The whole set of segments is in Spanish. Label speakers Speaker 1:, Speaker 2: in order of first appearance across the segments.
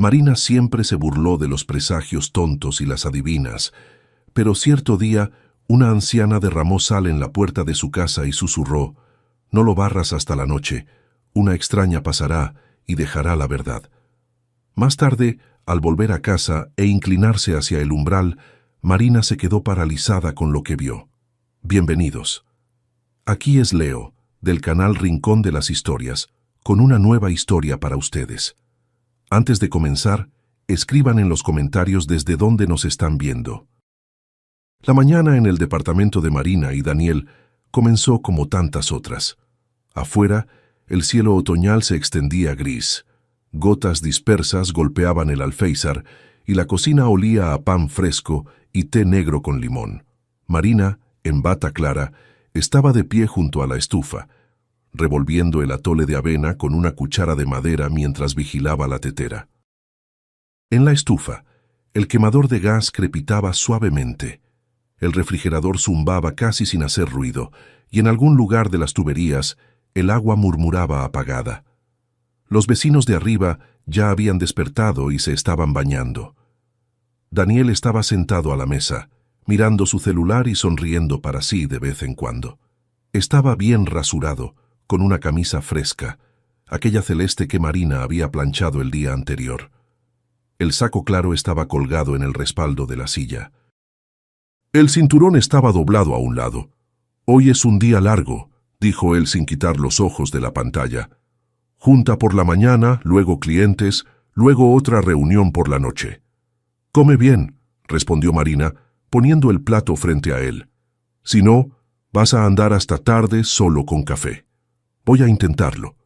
Speaker 1: Marina siempre se burló de los presagios tontos y las adivinas, pero cierto día una anciana derramó sal en la puerta de su casa y susurró: «No lo barras hasta la noche, una extraña pasará y dejará la verdad». Más tarde, al volver a casa e inclinarse hacia el umbral, Marina se quedó paralizada con lo que vio. Bienvenidos. Aquí es Leo, del canal Rincón de las Historias, con una nueva historia para ustedes. Antes de comenzar, escriban en los comentarios desde dónde nos están viendo. La mañana en el departamento de Marina y Daniel comenzó como tantas otras. Afuera, el cielo otoñal se extendía gris. Gotas dispersas golpeaban el alféizar y la cocina olía a pan fresco y té negro con limón. Marina, en bata clara, estaba de pie junto a la estufa, revolviendo el atole de avena con una cuchara de madera mientras vigilaba la tetera. En la estufa, el quemador de gas crepitaba suavemente. El refrigerador zumbaba casi sin hacer ruido, y en algún lugar de las tuberías el agua murmuraba apagada. Los vecinos de arriba ya habían despertado y se estaban bañando. Daniel estaba sentado a la mesa, mirando su celular y sonriendo para sí de vez en cuando. Estaba bien rasurado, con una camisa fresca, aquella celeste que Marina había planchado el día anterior. El saco claro estaba colgado en el respaldo de la silla. El cinturón estaba doblado a un lado. «Hoy es un día largo», dijo él sin quitar los ojos de la pantalla. «Junta por la mañana, luego clientes, luego otra reunión por la noche». «Come bien», respondió Marina, poniendo el plato frente a él. «Si no, vas a andar hasta tarde solo con café». «Voy a intentarlo».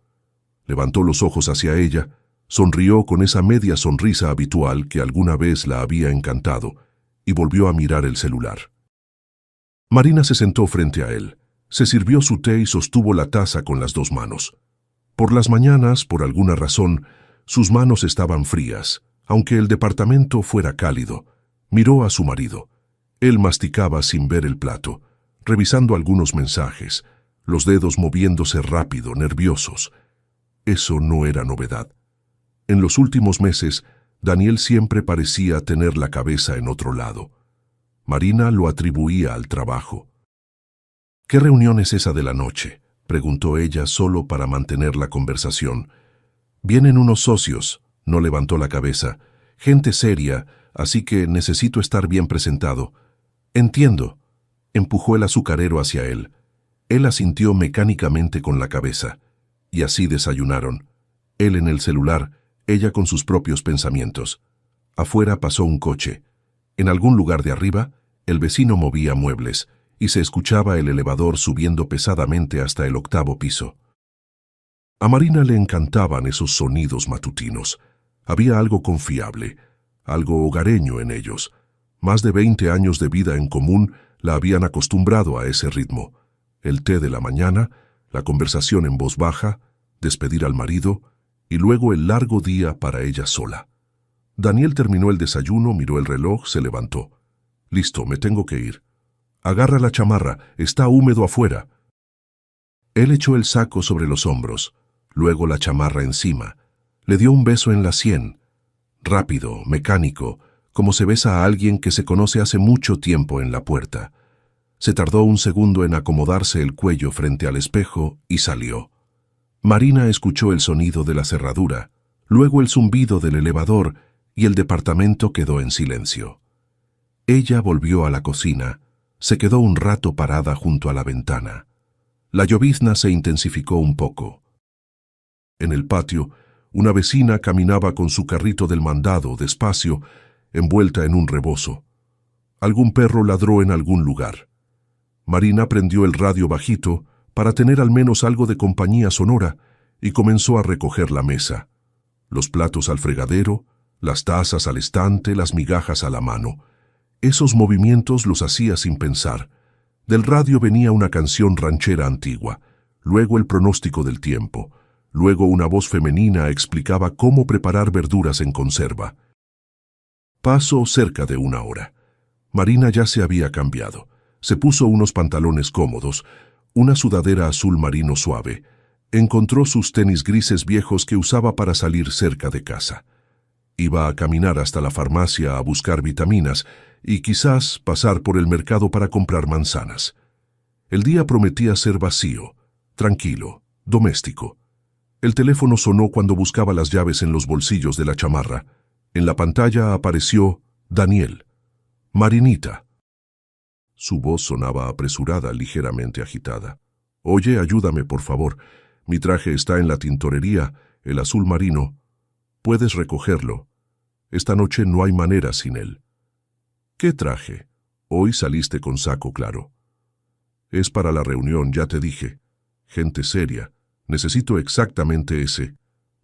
Speaker 1: Levantó los ojos hacia ella, sonrió con esa media sonrisa habitual que alguna vez la había encantado, y volvió a mirar el celular. Marina se sentó frente a él, se sirvió su té y sostuvo la taza con las dos manos. Por las mañanas, por alguna razón, sus manos estaban frías, aunque el departamento fuera cálido. Miró a su marido. Él masticaba sin ver el plato, revisando algunos mensajes, los dedos moviéndose rápido, nerviosos. Eso no era novedad. En los últimos meses, Daniel siempre parecía tener la cabeza en otro lado. Marina lo atribuía al trabajo. «¿Qué reunión es esa de la noche?», preguntó ella solo para mantener la conversación. «Vienen unos socios», no levantó la cabeza, «gente seria, así que necesito estar bien presentado». «Entiendo», empujó el azucarero hacia él. Él asintió mecánicamente con la cabeza. Y así desayunaron. Él en el celular, ella con sus propios pensamientos. Afuera pasó un coche. En algún lugar de arriba, el vecino movía muebles, y se escuchaba el elevador subiendo pesadamente hasta el 8º piso. A Marina le encantaban esos sonidos matutinos. Había algo confiable, algo hogareño en ellos. Más de 20 años de vida en común la habían acostumbrado a ese ritmo. El té de la mañana, la conversación en voz baja, despedir al marido, y luego el largo día para ella sola. Daniel terminó el desayuno, miró el reloj, se levantó. «Listo, me tengo que ir». «Agarra la chamarra, está húmedo afuera». Él echó el saco sobre los hombros, luego la chamarra encima. Le dio un beso en la sien. Rápido, mecánico, como se besa a alguien que se conoce hace mucho tiempo en la puerta. Se tardó un segundo en acomodarse el cuello frente al espejo y salió. Marina escuchó el sonido de la cerradura, luego el zumbido del elevador y el departamento quedó en silencio. Ella volvió a la cocina, se quedó un rato parada junto a la ventana. La llovizna se intensificó un poco. En el patio, una vecina caminaba con su carrito del mandado, despacio, envuelta en un rebozo. Algún perro ladró en algún lugar. Marina prendió el radio bajito para tener al menos algo de compañía sonora y comenzó a recoger la mesa. Los platos al fregadero, las tazas al estante, las migajas a la mano. Esos movimientos los hacía sin pensar. Del radio venía una canción ranchera antigua, luego el pronóstico del tiempo, luego una voz femenina explicaba cómo preparar verduras en conserva. Pasó cerca de 1 hora. Marina ya se había cambiado. Se puso unos pantalones cómodos, una sudadera azul marino suave. Encontró sus tenis grises viejos que usaba para salir cerca de casa. Iba a caminar hasta la farmacia a buscar vitaminas y quizás pasar por el mercado para comprar manzanas. El día prometía ser vacío, tranquilo, doméstico. El teléfono sonó cuando buscaba las llaves en los bolsillos de la chamarra. En la pantalla apareció Daniel. Marinita. Su voz sonaba apresurada, ligeramente agitada. «Oye, ayúdame, por favor. Mi traje está en la tintorería, el azul marino. Puedes recogerlo. Esta noche no hay manera sin él». «¿Qué traje? Hoy saliste con saco claro». «Es para la reunión, ya te dije. Gente seria. Necesito exactamente ese.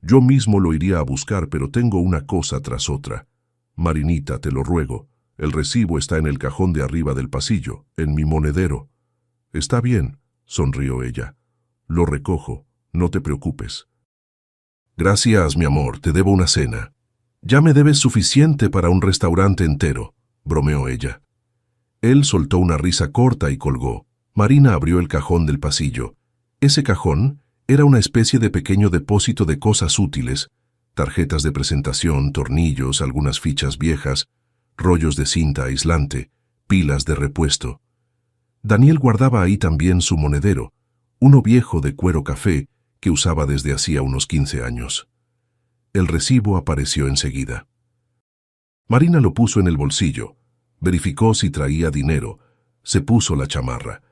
Speaker 1: Yo mismo lo iría a buscar, pero tengo una cosa tras otra. Marinita, te lo ruego. El recibo está en el cajón de arriba del pasillo, en mi monedero». «Está bien», sonrió ella. «Lo recojo, no te preocupes». «Gracias, mi amor, te debo una cena». «Ya me debes suficiente para un restaurante entero», bromeó ella. Él soltó una risa corta y colgó. Marina abrió el cajón del pasillo. Ese cajón era una especie de pequeño depósito de cosas útiles, tarjetas de presentación, tornillos, algunas fichas viejas, rollos de cinta aislante, pilas de repuesto. Daniel guardaba ahí también su monedero, uno viejo de cuero café que usaba desde hacía unos 15 años. El recibo apareció enseguida. Marina lo puso en el bolsillo, verificó si traía dinero, se puso la chamarra.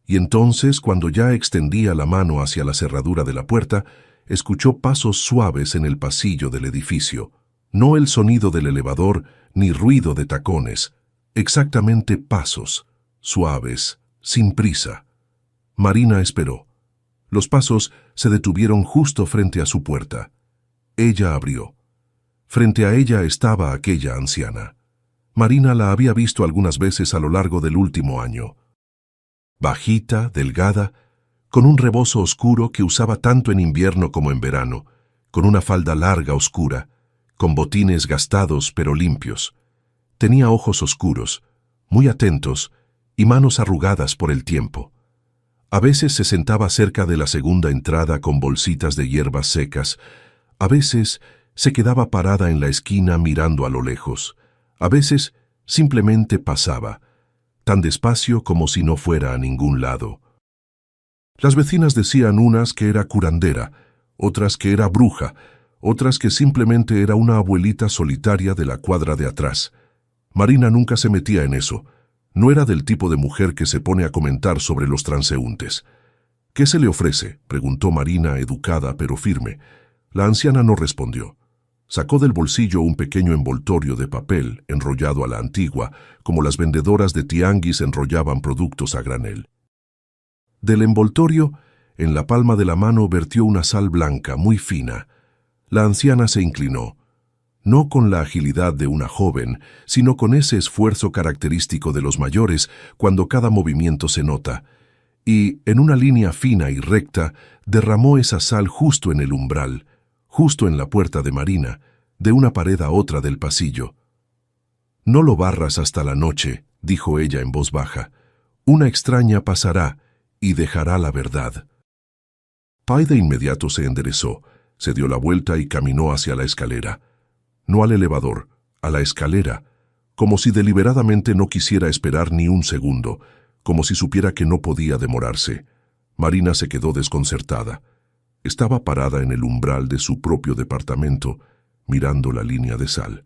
Speaker 1: Y entonces, cuando ya extendía la mano hacia la cerradura de la puerta, escuchó pasos suaves en el pasillo del edificio. No el sonido del elevador ni ruido de tacones, exactamente pasos, suaves, sin prisa. Marina esperó. Los pasos se detuvieron justo frente a su puerta. Ella abrió. Frente a ella estaba aquella anciana. Marina la había visto algunas veces a lo largo del último año. Bajita, delgada, con un rebozo oscuro que usaba tanto en invierno como en verano, con una falda larga oscura, con botines gastados pero limpios. Tenía ojos oscuros, muy atentos, y manos arrugadas por el tiempo. A veces se sentaba cerca de la segunda entrada con bolsitas de hierbas secas. A veces se quedaba parada en la esquina mirando a lo lejos. A veces simplemente pasaba, tan despacio como si no fuera a ningún lado. Las vecinas decían unas que era curandera, otras que era bruja, otras que simplemente era una abuelita solitaria de la cuadra de atrás. Marina nunca se metía en eso. No era del tipo de mujer que se pone a comentar sobre los transeúntes. «¿Qué se le ofrece?», preguntó Marina, educada pero firme. La anciana no respondió. Sacó del bolsillo un pequeño envoltorio de papel enrollado a la antigua, como las vendedoras de tianguis enrollaban productos a granel. Del envoltorio, en la palma de la mano vertió una sal blanca muy fina. La anciana se inclinó, no con la agilidad de una joven, sino con ese esfuerzo característico de los mayores cuando cada movimiento se nota, y, en una línea fina y recta, derramó esa sal justo en el umbral, justo en la puerta de Marina, de una pared a otra del pasillo. «No lo barras hasta la noche», dijo ella en voz baja. «Una extraña pasará y dejará la verdad». Pai de inmediato se enderezó, se dio la vuelta y caminó hacia la escalera. No al elevador, a la escalera, como si deliberadamente no quisiera esperar ni un segundo, como si supiera que no podía demorarse. Marina se quedó desconcertada. Estaba parada en el umbral de su propio departamento, mirando la línea de sal.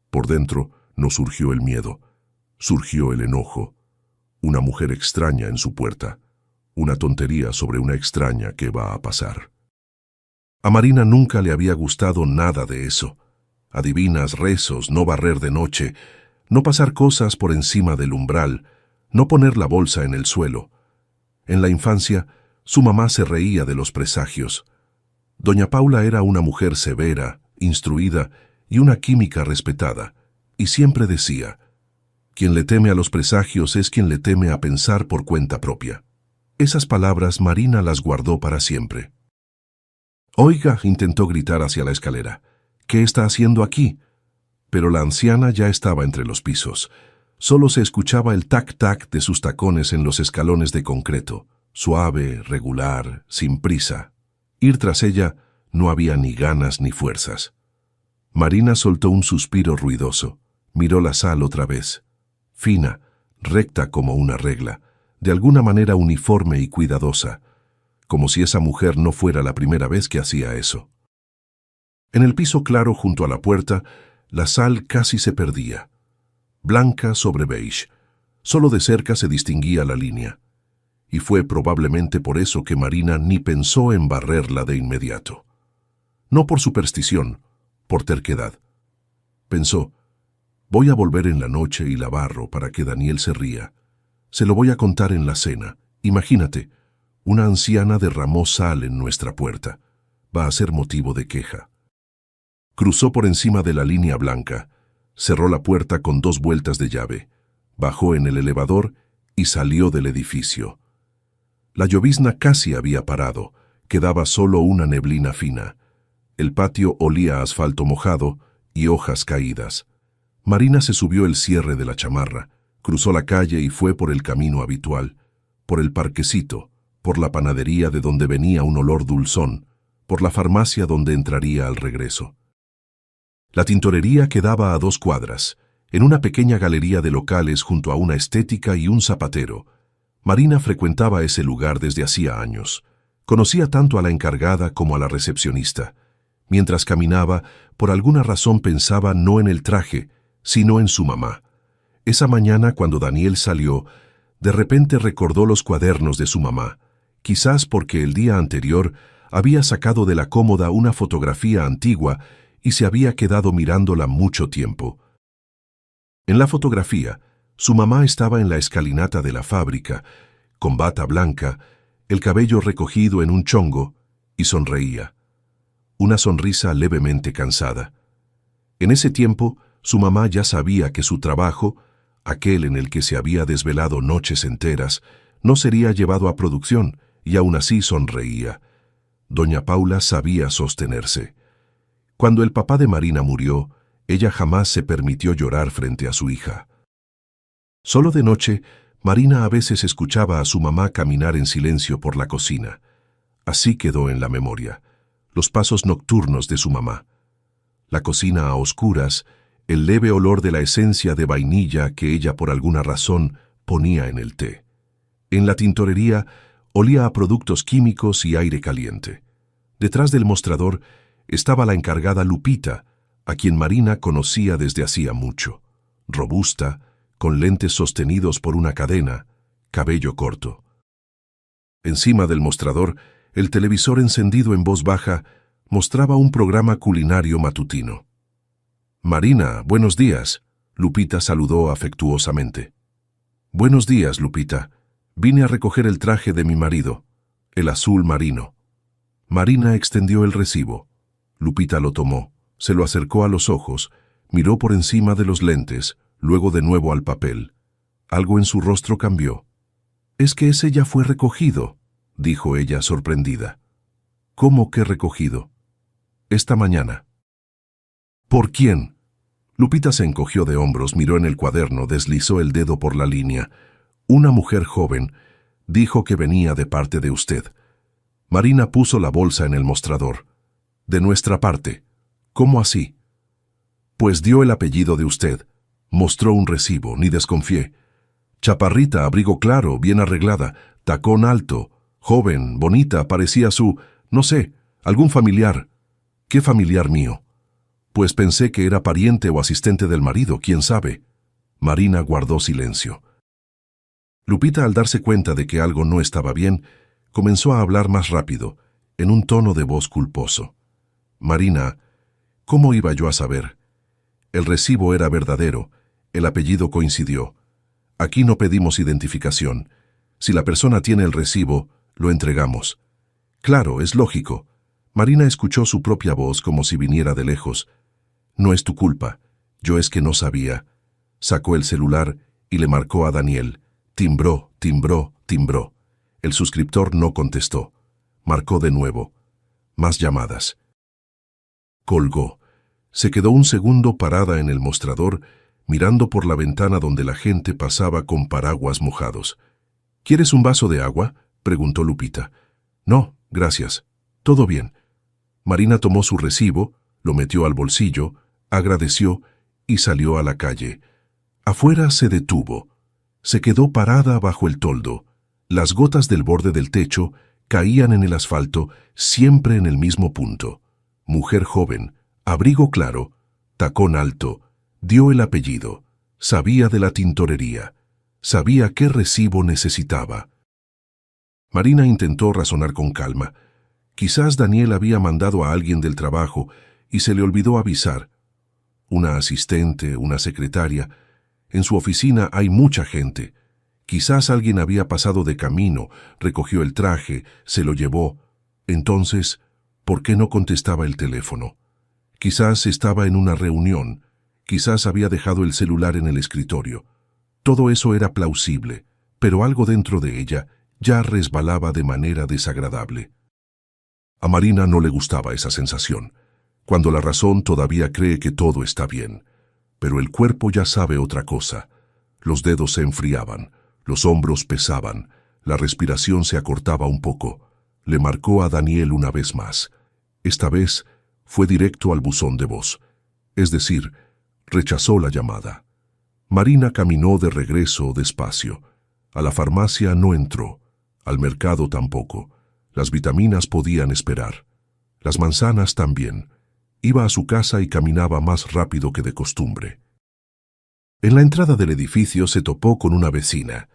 Speaker 1: Por dentro no surgió el miedo, surgió el enojo. Una mujer extraña en su puerta, una tontería sobre una extraña que va a pasar. A Marina nunca le había gustado nada de eso. Adivinas, rezos, no barrer de noche, no pasar cosas por encima del umbral, no poner la bolsa en el suelo. En la infancia, su mamá se reía de los presagios. Doña Paula era una mujer severa, instruida y una química respetada, y siempre decía: «Quien le teme a los presagios es quien le teme a pensar por cuenta propia». Esas palabras Marina las guardó para siempre. «Oiga», intentó gritar hacia la escalera, «¿qué está haciendo aquí?». Pero la anciana ya estaba entre los pisos. Solo se escuchaba el tac-tac de sus tacones en los escalones de concreto, suave, regular, sin prisa. Ir tras ella no había ni ganas ni fuerzas. Marina soltó un suspiro ruidoso. Miró la sal otra vez. Fina, recta como una regla, de alguna manera uniforme y cuidadosa, como si esa mujer no fuera la primera vez que hacía eso. En el piso claro junto a la puerta, la sal casi se perdía. Blanca sobre beige. Solo de cerca se distinguía la línea. Y fue probablemente por eso que Marina ni pensó en barrerla de inmediato. No por superstición, por terquedad. Pensó, voy a volver en la noche y la barro para que Daniel se ría. Se lo voy a contar en la cena. Imagínate, una anciana derramó sal en nuestra puerta. Va a ser motivo de queja. Cruzó por encima de la línea blanca, cerró la puerta con 2 vueltas de llave, bajó en el elevador y salió del edificio. La llovizna casi había parado, quedaba solo una neblina fina. El patio olía a asfalto mojado y hojas caídas. Marina se subió el cierre de la chamarra, cruzó la calle y fue por el camino habitual, por el parquecito, por la panadería de donde venía un olor dulzón, por la farmacia donde entraría al regreso. La tintorería quedaba a 2 cuadras, en una pequeña galería de locales junto a una estética y un zapatero. Marina frecuentaba ese lugar desde hacía años. Conocía tanto a la encargada como a la recepcionista. Mientras caminaba, por alguna razón pensaba no en el traje, sino en su mamá. Esa mañana, cuando Daniel salió, de repente recordó los cuadernos de su mamá, quizás porque el día anterior había sacado de la cómoda una fotografía antigua y se había quedado mirándola mucho tiempo. En la fotografía, su mamá estaba en la escalinata de la fábrica, con bata blanca, el cabello recogido en un chongo, y sonreía. Una sonrisa levemente cansada. En ese tiempo, su mamá ya sabía que su trabajo, aquel en el que se había desvelado noches enteras, no sería llevado a producción, y aún así sonreía. Doña Paula sabía sostenerse. Cuando el papá de Marina murió, ella jamás se permitió llorar frente a su hija. Solo de noche, Marina a veces escuchaba a su mamá caminar en silencio por la cocina. Así quedó en la memoria, los pasos nocturnos de su mamá. La cocina a oscuras, el leve olor de la esencia de vainilla que ella por alguna razón ponía en el té. En la tintorería olía a productos químicos y aire caliente. Detrás del mostrador estaba la encargada Lupita, a quien Marina conocía desde hacía mucho. Robusta, con lentes sostenidos por una cadena, cabello corto. Encima del mostrador, el televisor encendido en voz baja mostraba un programa culinario matutino. «Marina, buenos días», Lupita saludó afectuosamente. «Buenos días, Lupita. Vine a recoger el traje de mi marido, el azul marino». Marina extendió el recibo. Lupita lo tomó, se lo acercó a los ojos, miró por encima de los lentes, luego de nuevo al papel. Algo en su rostro cambió. «Es que ese ya fue recogido», dijo ella sorprendida. «¿Cómo que recogido?» «Esta mañana». «¿Por quién?» Lupita se encogió de hombros, miró en el cuaderno, deslizó el dedo por la línea. «Una mujer joven dijo que venía de parte de usted». Marina puso la bolsa en el mostrador. «De nuestra parte». «¿Cómo así?» «Pues dio el apellido de usted». Mostró un recibo, ni desconfié. Chaparrita, abrigo claro, bien arreglada, tacón alto, joven, bonita, parecía no sé, algún familiar. ¿Qué familiar mío? Pues pensé que era pariente o asistente del marido, quién sabe. Marina guardó silencio. Lupita, al darse cuenta de que algo no estaba bien, comenzó a hablar más rápido, en un tono de voz culposo. «Marina, ¿cómo iba yo a saber? El recibo era verdadero, el apellido coincidió. Aquí no pedimos identificación. Si la persona tiene el recibo, lo entregamos». «Claro, es lógico». Marina escuchó su propia voz como si viniera de lejos. «No es tu culpa. Yo es que no sabía». Sacó el celular y le marcó a Daniel. Timbró, timbró, timbró. El suscriptor no contestó. Marcó de nuevo. Más llamadas. Colgó. Se quedó un segundo parada en el mostrador, mirando por la ventana donde la gente pasaba con paraguas mojados. «¿Quieres un vaso de agua?», preguntó Lupita. «No, gracias. Todo bien». Marina tomó su recibo, lo metió al bolsillo, Agradeció y salió a la calle. Afuera se detuvo. Se quedó parada bajo el toldo. Las gotas del borde del techo caían en el asfalto, siempre en el mismo punto. Mujer joven, abrigo claro, tacón alto, dio el apellido. Sabía de la tintorería. Sabía qué recibo necesitaba. Marina intentó razonar con calma. Quizás Daniel había mandado a alguien del trabajo y se le olvidó avisar. Una asistente, una secretaria. En su oficina hay mucha gente. Quizás alguien había pasado de camino, recogió el traje, se lo llevó. Entonces, ¿por qué no contestaba el teléfono? Quizás estaba en una reunión. Quizás había dejado el celular en el escritorio. Todo eso era plausible, pero algo dentro de ella ya resbalaba de manera desagradable. A Marina no le gustaba esa sensación, cuando la razón todavía cree que todo está bien, pero el cuerpo ya sabe otra cosa. Los dedos se enfriaban, los hombros pesaban, la respiración se acortaba un poco. Le marcó a Daniel una vez más. Esta vez fue directo al buzón de voz, es decir, rechazó la llamada. Marina caminó de regreso despacio. A la farmacia no entró, al mercado tampoco. Las vitaminas podían esperar. Las manzanas también. Iba a su casa y caminaba más rápido que de costumbre. En la entrada del edificio se topó con una vecina.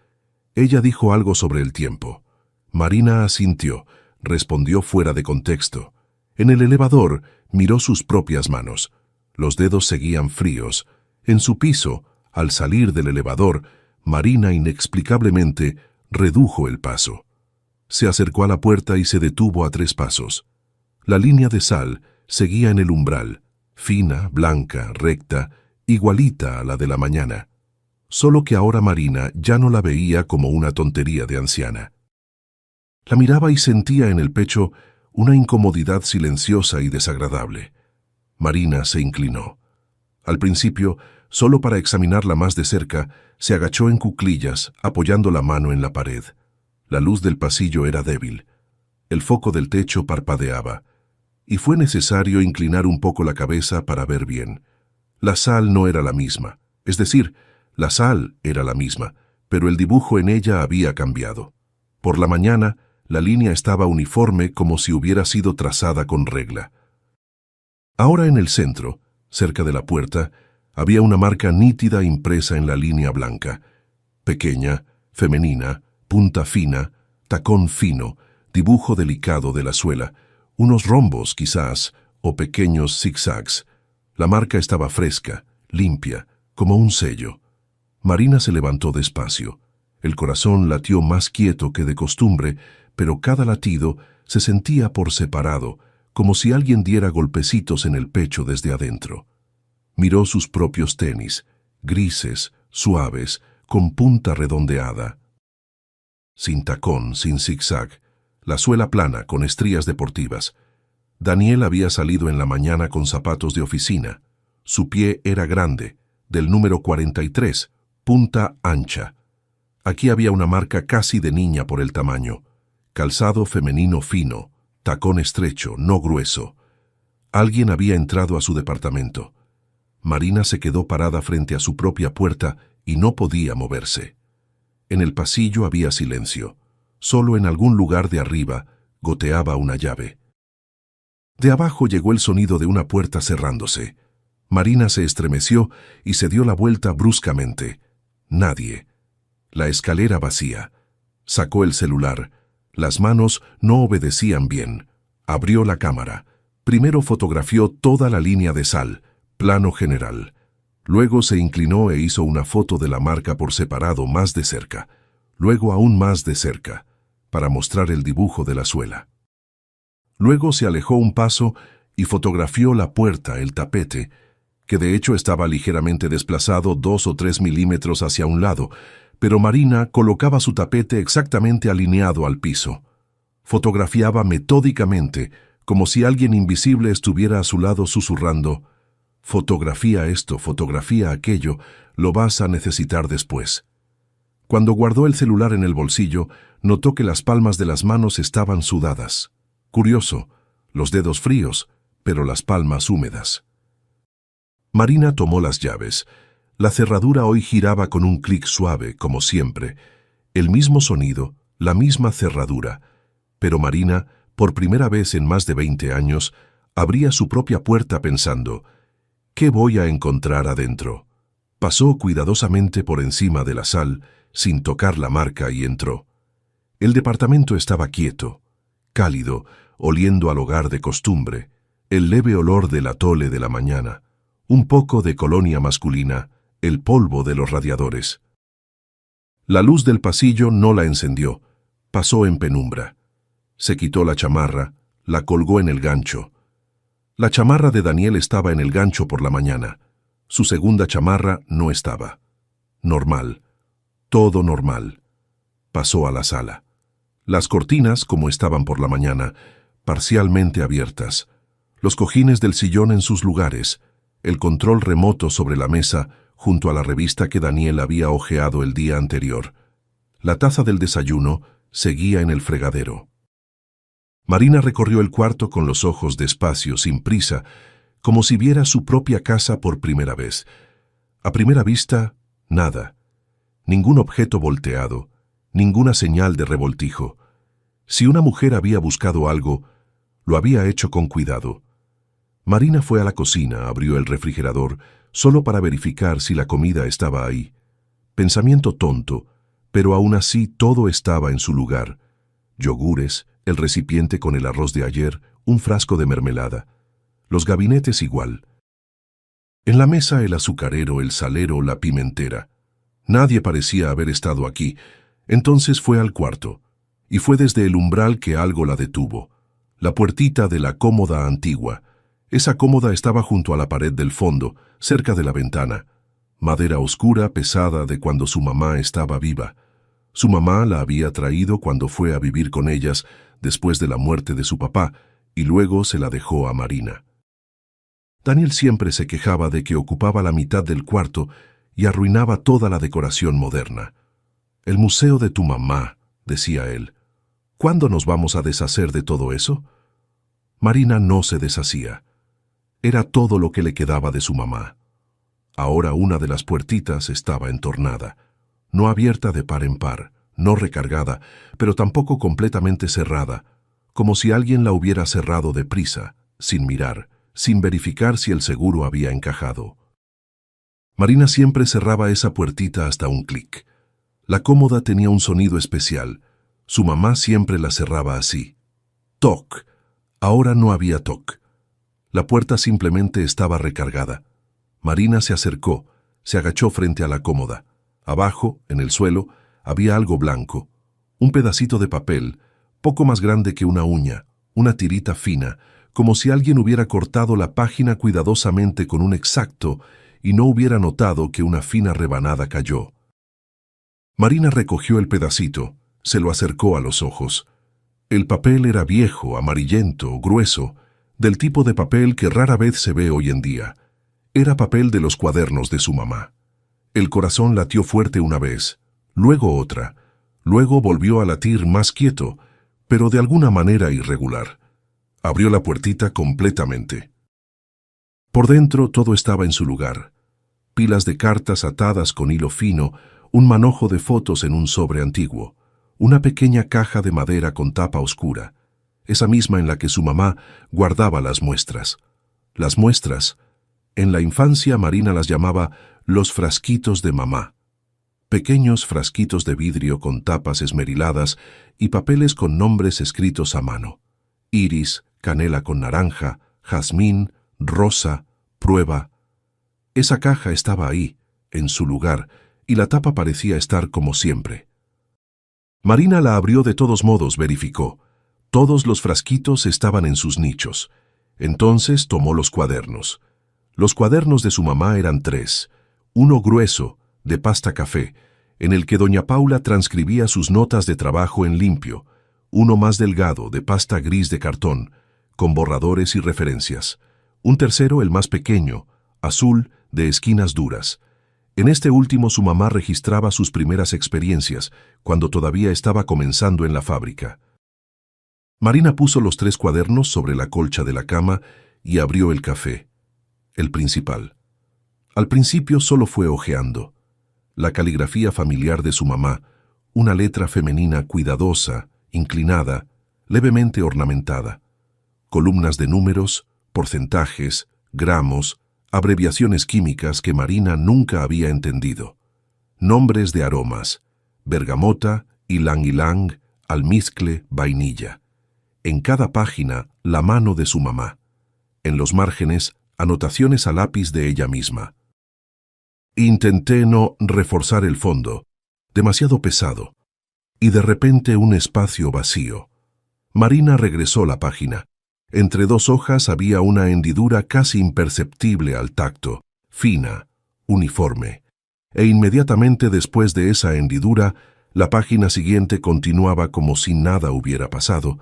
Speaker 1: Ella dijo algo sobre el tiempo. Marina asintió, respondió fuera de contexto. En el elevador miró sus propias manos. Los dedos seguían fríos. En su piso, al salir del elevador, Marina inexplicablemente redujo el paso. Se acercó a la puerta y se detuvo a 3 pasos. La línea de sal seguía en el umbral, fina, blanca, recta, igualita a la de la mañana. Solo que ahora Marina ya no la veía como una tontería de anciana. La miraba y sentía en el pecho una incomodidad silenciosa y desagradable. Marina se inclinó. Al principio, solo para examinarla más de cerca, se agachó en cuclillas, apoyando la mano en la pared. La luz del pasillo era débil. El foco del techo parpadeaba, y fue necesario inclinar un poco la cabeza para ver bien. La sal no era la misma, es decir, la sal era la misma, pero el dibujo en ella había cambiado. Por la mañana, la línea estaba uniforme como si hubiera sido trazada con regla. Ahora en el centro, cerca de la puerta, había una marca nítida impresa en la línea blanca. Pequeña, femenina, punta fina, tacón fino, dibujo delicado de la suela, unos rombos quizás, o pequeños zigzags. La marca estaba fresca, limpia, como un sello. Marina se levantó despacio. El corazón latió más quieto que de costumbre, pero cada latido se sentía por separado, como si alguien diera golpecitos en el pecho desde adentro. Miró sus propios tenis, grises, suaves, con punta redondeada. Sin tacón, sin zigzag, la suela plana con estrías deportivas. Daniel había salido en la mañana con zapatos de oficina. Su pie era grande, del número 43, punta ancha. Aquí había una marca casi de niña por el tamaño. Calzado femenino fino, tacón estrecho, no grueso. Alguien había entrado a su departamento. Marina se quedó parada frente a su propia puerta y no podía moverse. En el pasillo había silencio. Solo en algún lugar de arriba goteaba una llave. De abajo llegó el sonido de una puerta cerrándose. Marina se estremeció y se dio la vuelta bruscamente. Nadie. La escalera vacía. Sacó el celular. Las manos no obedecían bien. Abrió la cámara. Primero fotografió toda la línea de sal, plano general. Luego se inclinó e hizo una foto de la marca por separado más de cerca. Luego aún más de cerca, para mostrar el dibujo de la suela. Luego se alejó un paso y fotografió la puerta, el tapete, que de hecho estaba ligeramente desplazado 2 o 3 milímetros hacia un lado, pero Marina colocaba su tapete exactamente alineado al piso. Fotografiaba metódicamente, como si alguien invisible estuviera a su lado susurrando: «Fotografía esto, fotografía aquello, lo vas a necesitar después». Cuando guardó el celular en el bolsillo, notó que las palmas de las manos estaban sudadas. Curioso, los dedos fríos, pero las palmas húmedas. Marina tomó las llaves. La cerradura hoy giraba con un clic suave, como siempre. El mismo sonido, la misma cerradura. Pero Marina, por primera vez en más de 20 años, abría su propia puerta pensando, ¿qué voy a encontrar adentro? Pasó cuidadosamente por encima de la sal, sin tocar la marca, y entró. El departamento estaba quieto, cálido, oliendo al hogar de costumbre, el leve olor del atole de la mañana, un poco de colonia masculina, el polvo de los radiadores. La luz del pasillo no la encendió, pasó en penumbra. Se quitó la chamarra, la colgó en el gancho. La chamarra de Daniel estaba en el gancho por la mañana. Su segunda chamarra no estaba. Normal. Todo normal. Pasó a la sala. Las cortinas, como estaban por la mañana, parcialmente abiertas. Los cojines del sillón en sus lugares. El control remoto sobre la mesa, junto a la revista que Daniel había hojeado el día anterior. La taza del desayuno seguía en el fregadero. Marina recorrió el cuarto con los ojos despacio, sin prisa, como si viera su propia casa por primera vez. A primera vista, nada. Ningún objeto volteado, ninguna señal de revoltijo. Si una mujer había buscado algo, lo había hecho con cuidado. Marina fue a la cocina, abrió el refrigerador, solo para verificar si la comida estaba ahí. Pensamiento tonto, pero aún así todo estaba en su lugar. Yogures, el recipiente con el arroz de ayer, un frasco de mermelada. Los gabinetes igual. En la mesa el azucarero, el salero, la pimentera. Nadie parecía haber estado aquí. Entonces fue al cuarto, y fue desde el umbral que algo la detuvo. La puertita de la cómoda antigua. Esa cómoda estaba junto a la pared del fondo, cerca de la ventana. Madera oscura, pesada, de cuando su mamá estaba viva. Su mamá la había traído cuando fue a vivir con ellas después de la muerte de su papá, y luego se la dejó a Marina. Daniel siempre se quejaba de que ocupaba la mitad del cuarto y arruinaba toda la decoración moderna. «El museo de tu mamá», decía él. «¿Cuándo nos vamos a deshacer de todo eso?» Marina no se deshacía. Era todo lo que le quedaba de su mamá. Ahora una de las puertitas estaba entornada, no abierta de par en par, no recargada, pero tampoco completamente cerrada, como si alguien la hubiera cerrado deprisa, sin mirar, sin verificar si el seguro había encajado. Marina siempre cerraba esa puertita hasta un clic. La cómoda tenía un sonido especial. Su mamá siempre la cerraba así. Toc. Ahora no había toc. La puerta simplemente estaba recargada. Marina se acercó, se agachó frente a la cómoda. Abajo, en el suelo, había algo blanco. Un pedacito de papel, poco más grande que una uña, una tirita fina, como si alguien hubiera cortado la página cuidadosamente con un exacto y no hubiera notado que una fina rebanada cayó. Marina recogió el pedacito, se lo acercó a los ojos. El papel era viejo, amarillento, grueso, del tipo de papel que rara vez se ve hoy en día. Era papel de los cuadernos de su mamá. El corazón latió fuerte una vez, luego otra, luego volvió a latir más quieto, pero de alguna manera irregular. Abrió la puertita completamente. Por dentro todo estaba en su lugar. Pilas de cartas atadas con hilo fino, un manojo de fotos en un sobre antiguo, una pequeña caja de madera con tapa oscura, esa misma en la que su mamá guardaba las muestras. Las muestras, en la infancia Marina las llamaba los frasquitos de mamá. Pequeños frasquitos de vidrio con tapas esmeriladas y papeles con nombres escritos a mano. Iris, canela con naranja, jazmín, rosa, prueba. Esa caja estaba ahí, en su lugar, y la tapa parecía estar como siempre. Marina la abrió de todos modos, verificó. Todos los frasquitos estaban en sus nichos. Entonces tomó los cuadernos. Los cuadernos de su mamá eran 3. Uno grueso, de pasta café, en el que doña Paula transcribía sus notas de trabajo en limpio. Uno más delgado, de pasta gris de cartón, con borradores y referencias. Un tercero, el más pequeño, azul, de esquinas duras. En este último su mamá registraba sus primeras experiencias, cuando todavía estaba comenzando en la fábrica. Marina puso los 3 cuadernos sobre la colcha de la cama y abrió el café, el principal. Al principio solo fue hojeando. La caligrafía familiar de su mamá, una letra femenina cuidadosa, inclinada, levemente ornamentada. Columnas de números, porcentajes, gramos, abreviaciones químicas que Marina nunca había entendido. Nombres de aromas: bergamota, ylang-ylang, almizcle, vainilla. En cada página, la mano de su mamá. En los márgenes, anotaciones a lápiz de ella misma. Intenté no reforzar el fondo, demasiado pesado, y de repente un espacio vacío. Marina regresó la página. Entre dos hojas había una hendidura casi imperceptible al tacto, fina, uniforme. E inmediatamente después de esa hendidura, la página siguiente continuaba como si nada hubiera pasado,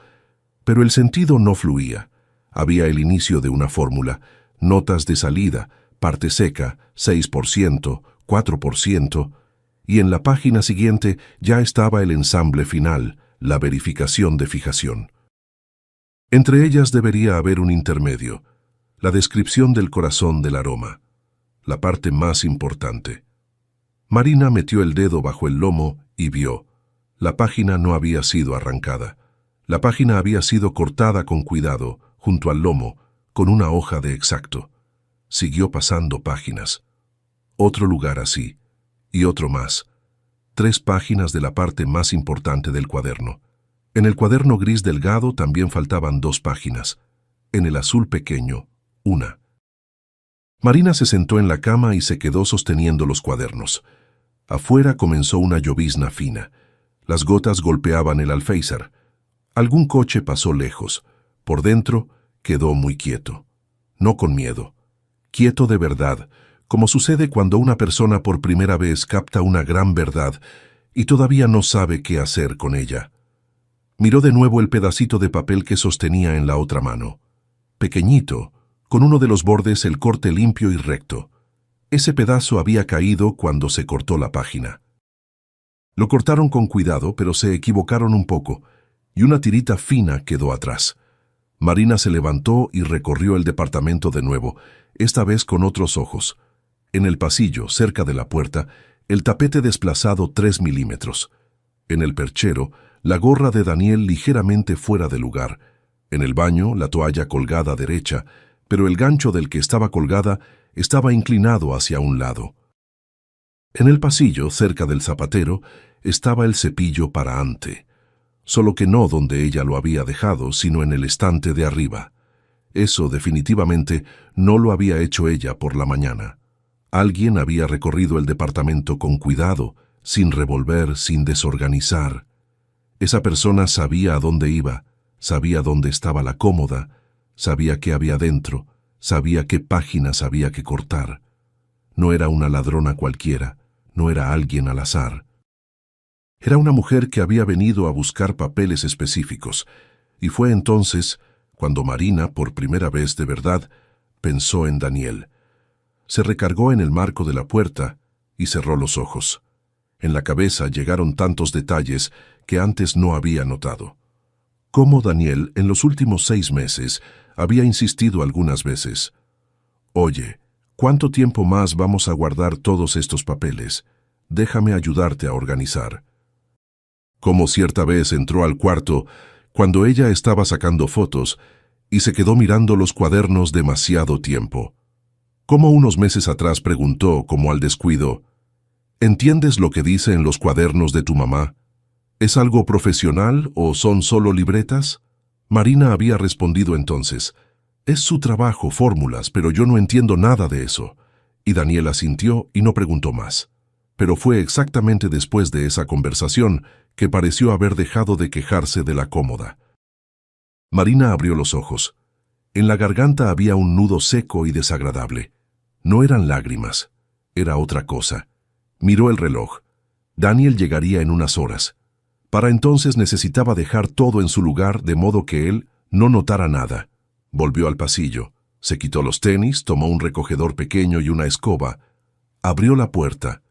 Speaker 1: pero el sentido no fluía. Había el inicio de una fórmula, notas de salida, parte seca, 6%, 4%, y en la página siguiente ya estaba el ensamble final, la verificación de fijación. Entre ellas debería haber un intermedio, la descripción del corazón del aroma, la parte más importante. Marina metió el dedo bajo el lomo y vio. La página no había sido arrancada. La página había sido cortada con cuidado, junto al lomo, con una hoja de exacto. Siguió pasando páginas. Otro lugar así, y otro más. 3 páginas de la parte más importante del cuaderno. En el cuaderno gris delgado también faltaban 2 páginas. En el azul pequeño, 1. Marina se sentó en la cama y se quedó sosteniendo los cuadernos. Afuera comenzó una llovizna fina. Las gotas golpeaban el alféizar. Algún coche pasó lejos. Por dentro quedó muy quieto. No con miedo. Quieto de verdad, como sucede cuando una persona por primera vez capta una gran verdad y todavía no sabe qué hacer con ella. Miró de nuevo el pedacito de papel que sostenía en la otra mano. Pequeñito, con uno de los bordes el corte limpio y recto. Ese pedazo había caído cuando se cortó la página. Lo cortaron con cuidado, pero se equivocaron un poco, y una tirita fina quedó atrás. Marina se levantó y recorrió el departamento de nuevo, esta vez con otros ojos. En el pasillo, cerca de la puerta, el tapete desplazado 3 milímetros. En el perchero, la gorra de Daniel ligeramente fuera de lugar. En el baño, la toalla colgada derecha, pero el gancho del que estaba colgada estaba inclinado hacia un lado. En el pasillo, cerca del zapatero, estaba el cepillo para ante, solo que no donde ella lo había dejado, sino en el estante de arriba. Eso definitivamente no lo había hecho ella por la mañana. Alguien había recorrido el departamento con cuidado, sin revolver, sin desorganizar. Esa persona sabía a dónde iba, sabía dónde estaba la cómoda, sabía qué había dentro, sabía qué páginas había que cortar. No era una ladrona cualquiera, no era alguien al azar. Era una mujer que había venido a buscar papeles específicos, y fue entonces cuando Marina, por primera vez de verdad, pensó en Daniel. Se recargó en el marco de la puerta y cerró los ojos. En la cabeza llegaron tantos detalles que antes no había notado. Cómo Daniel, en los últimos 6 meses, había insistido algunas veces. «Oye, ¿cuánto tiempo más vamos a guardar todos estos papeles? Déjame ayudarte a organizar». Cómo cierta vez entró al cuarto cuando ella estaba sacando fotos y se quedó mirando los cuadernos demasiado tiempo. Cómo unos meses atrás preguntó, como al descuido, «¿Entiendes lo que dice en los cuadernos de tu mamá? ¿Es algo profesional o son solo libretas?» Marina había respondido entonces, «Es su trabajo, fórmulas, pero yo no entiendo nada de eso». Y Daniel asintió y no preguntó más. Pero fue exactamente después de esa conversación que pareció haber dejado de quejarse de la cómoda. Marina abrió los ojos. En la garganta había un nudo seco y desagradable. No eran lágrimas, era otra cosa. Miró el reloj. Daniel llegaría en unas horas. Para entonces necesitaba dejar todo en su lugar de modo que él no notara nada. Volvió al pasillo. Se quitó los tenis, tomó un recogedor pequeño y una escoba. Abrió la puerta.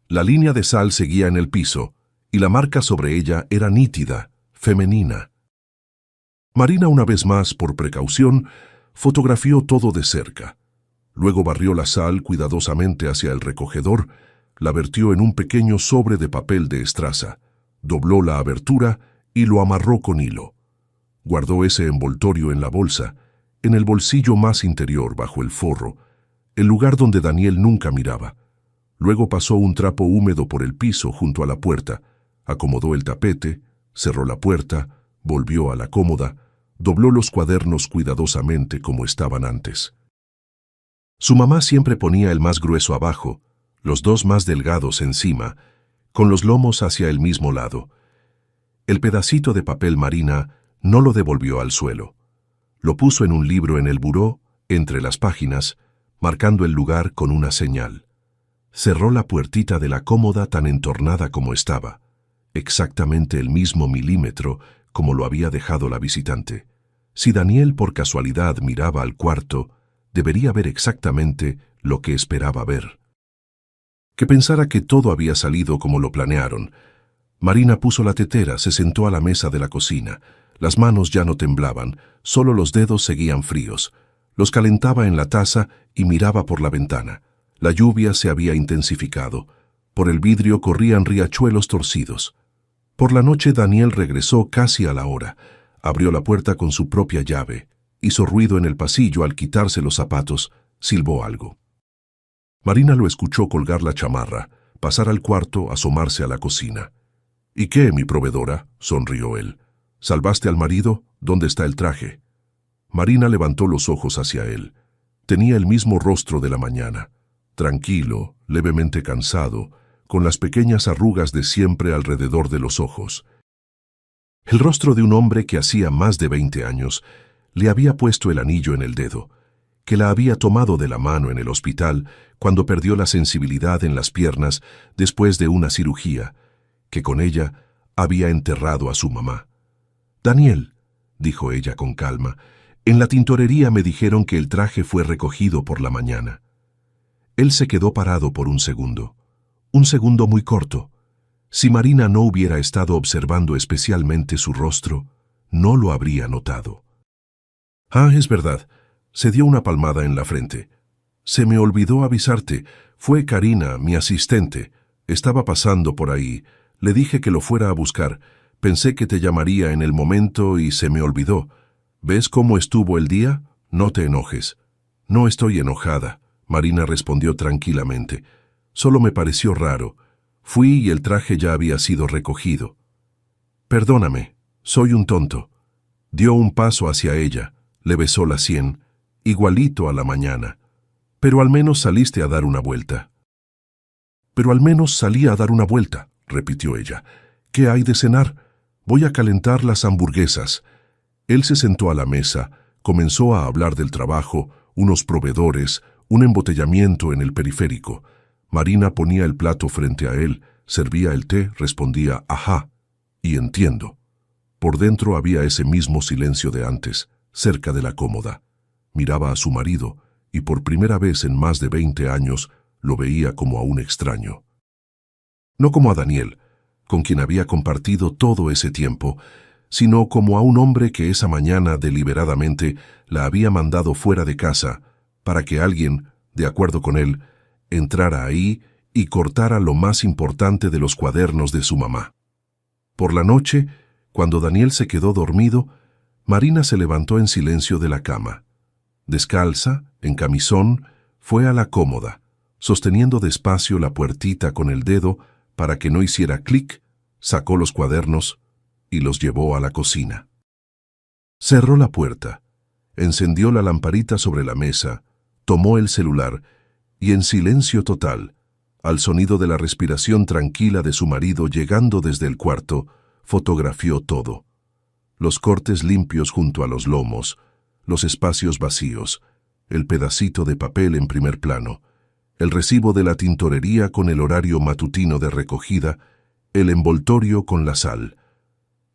Speaker 1: La línea de sal seguía en el piso, y la marca sobre ella era nítida, femenina. Marina, una vez más, por precaución, fotografió todo de cerca. Luego barrió la sal cuidadosamente hacia el recogedor, la vertió en un pequeño sobre de papel de estraza, dobló la abertura y lo amarró con hilo. Guardó ese envoltorio en la bolsa, en el bolsillo más interior bajo el forro, el lugar donde Daniel nunca miraba. Luego pasó un trapo húmedo por el piso junto a la puerta, acomodó el tapete, cerró la puerta, volvió a la cómoda, dobló los cuadernos cuidadosamente como estaban antes. Su mamá siempre ponía el más grueso abajo, los dos más delgados encima, con los lomos hacia el mismo lado. El pedacito de papel Marina no lo devolvió al suelo. Lo puso en un libro en el buró, entre las páginas, marcando el lugar con una señal. Cerró la puertita de la cómoda tan entornada como estaba, exactamente el mismo milímetro como lo había dejado la visitante. Si Daniel por casualidad miraba al cuarto, debería ver exactamente lo que esperaba ver. Que pensara que todo había salido como lo planearon. Marina puso la tetera, se sentó a la mesa de la cocina. Las manos ya no temblaban, solo los dedos seguían fríos. Los calentaba en la taza y miraba por la ventana. La lluvia se había intensificado. Por el vidrio corrían riachuelos torcidos. Por la noche Daniel regresó casi a la hora. Abrió la puerta con su propia llave. Hizo ruido en el pasillo al quitarse los zapatos. Silbó algo. Marina lo escuchó colgar la chamarra, pasar al cuarto, asomarse a la cocina. «¿Y qué, mi proveedora?», sonrió él. «¿Salvaste al marido? ¿Dónde está el traje?». Marina levantó los ojos hacia él. Tenía el mismo rostro de la mañana, tranquilo, levemente cansado, con las pequeñas arrugas de siempre alrededor de los ojos. El rostro de un hombre que hacía más de 20 años le había puesto el anillo en el dedo, que la había tomado de la mano en el hospital cuando perdió la sensibilidad en las piernas después de una cirugía, que con ella había enterrado a su mamá. «Daniel», dijo ella con calma, «en la tintorería me dijeron que el traje fue recogido por la mañana». Él se quedó parado por un segundo muy corto. Si Marina no hubiera estado observando especialmente su rostro, no lo habría notado. «Ah, es verdad», se dio una palmada en la frente. «Se me olvidó avisarte, fue Karina, mi asistente. Estaba pasando por ahí. Le dije que lo fuera a buscar. Pensé que te llamaría en el momento y se me olvidó. ¿Ves cómo estuvo el día? No te enojes». «No estoy enojada», Marina respondió tranquilamente. «Solo me pareció raro. Fui y el traje ya había sido recogido». «Perdóname, soy un tonto». Dio un paso hacia ella, le besó la sien, igualito a la mañana. «Pero al menos saliste a dar una vuelta». «Pero al menos salí a dar una vuelta», repitió ella. «¿Qué hay de cenar? Voy a calentar las hamburguesas». Él se sentó a la mesa, comenzó a hablar del trabajo, unos proveedores, un embotellamiento en el periférico. Marina ponía el plato frente a él, servía el té, respondía «ajá» y «entiendo». Por dentro había ese mismo silencio de antes, cerca de la cómoda. Miraba a su marido y por primera vez en más de 20 años lo veía como a un extraño. No como a Daniel, con quien había compartido todo ese tiempo, sino como a un hombre que esa mañana deliberadamente la había mandado fuera de casa para que alguien, de acuerdo con él, entrara ahí y cortara lo más importante de los cuadernos de su mamá. Por la noche, cuando Daniel se quedó dormido, Marina se levantó en silencio de la cama. Descalza, en camisón, fue a la cómoda, sosteniendo despacio la puertita con el dedo para que no hiciera clic, sacó los cuadernos y los llevó a la cocina. Cerró la puerta, encendió la lamparita sobre la mesa, tomó el celular y en silencio total, al sonido de la respiración tranquila de su marido llegando desde el cuarto, fotografió todo. Los cortes limpios junto a los lomos, los espacios vacíos, el pedacito de papel en primer plano, el recibo de la tintorería con el horario matutino de recogida, el envoltorio con la sal.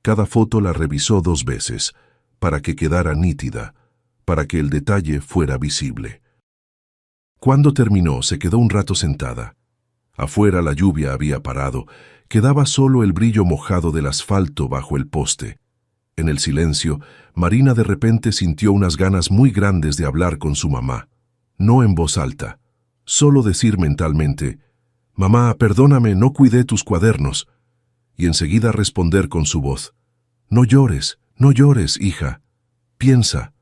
Speaker 1: Cada foto la revisó 2 veces, para que quedara nítida, para que el detalle fuera visible. Cuando terminó, se quedó un rato sentada. Afuera la lluvia había parado, quedaba solo el brillo mojado del asfalto bajo el poste. En el silencio, Marina de repente sintió unas ganas muy grandes de hablar con su mamá. no en voz alta, solo decir mentalmente, «Mamá, perdóname, no cuidé tus cuadernos», y enseguida responder con su voz, «No llores, no llores, hija. Piensa».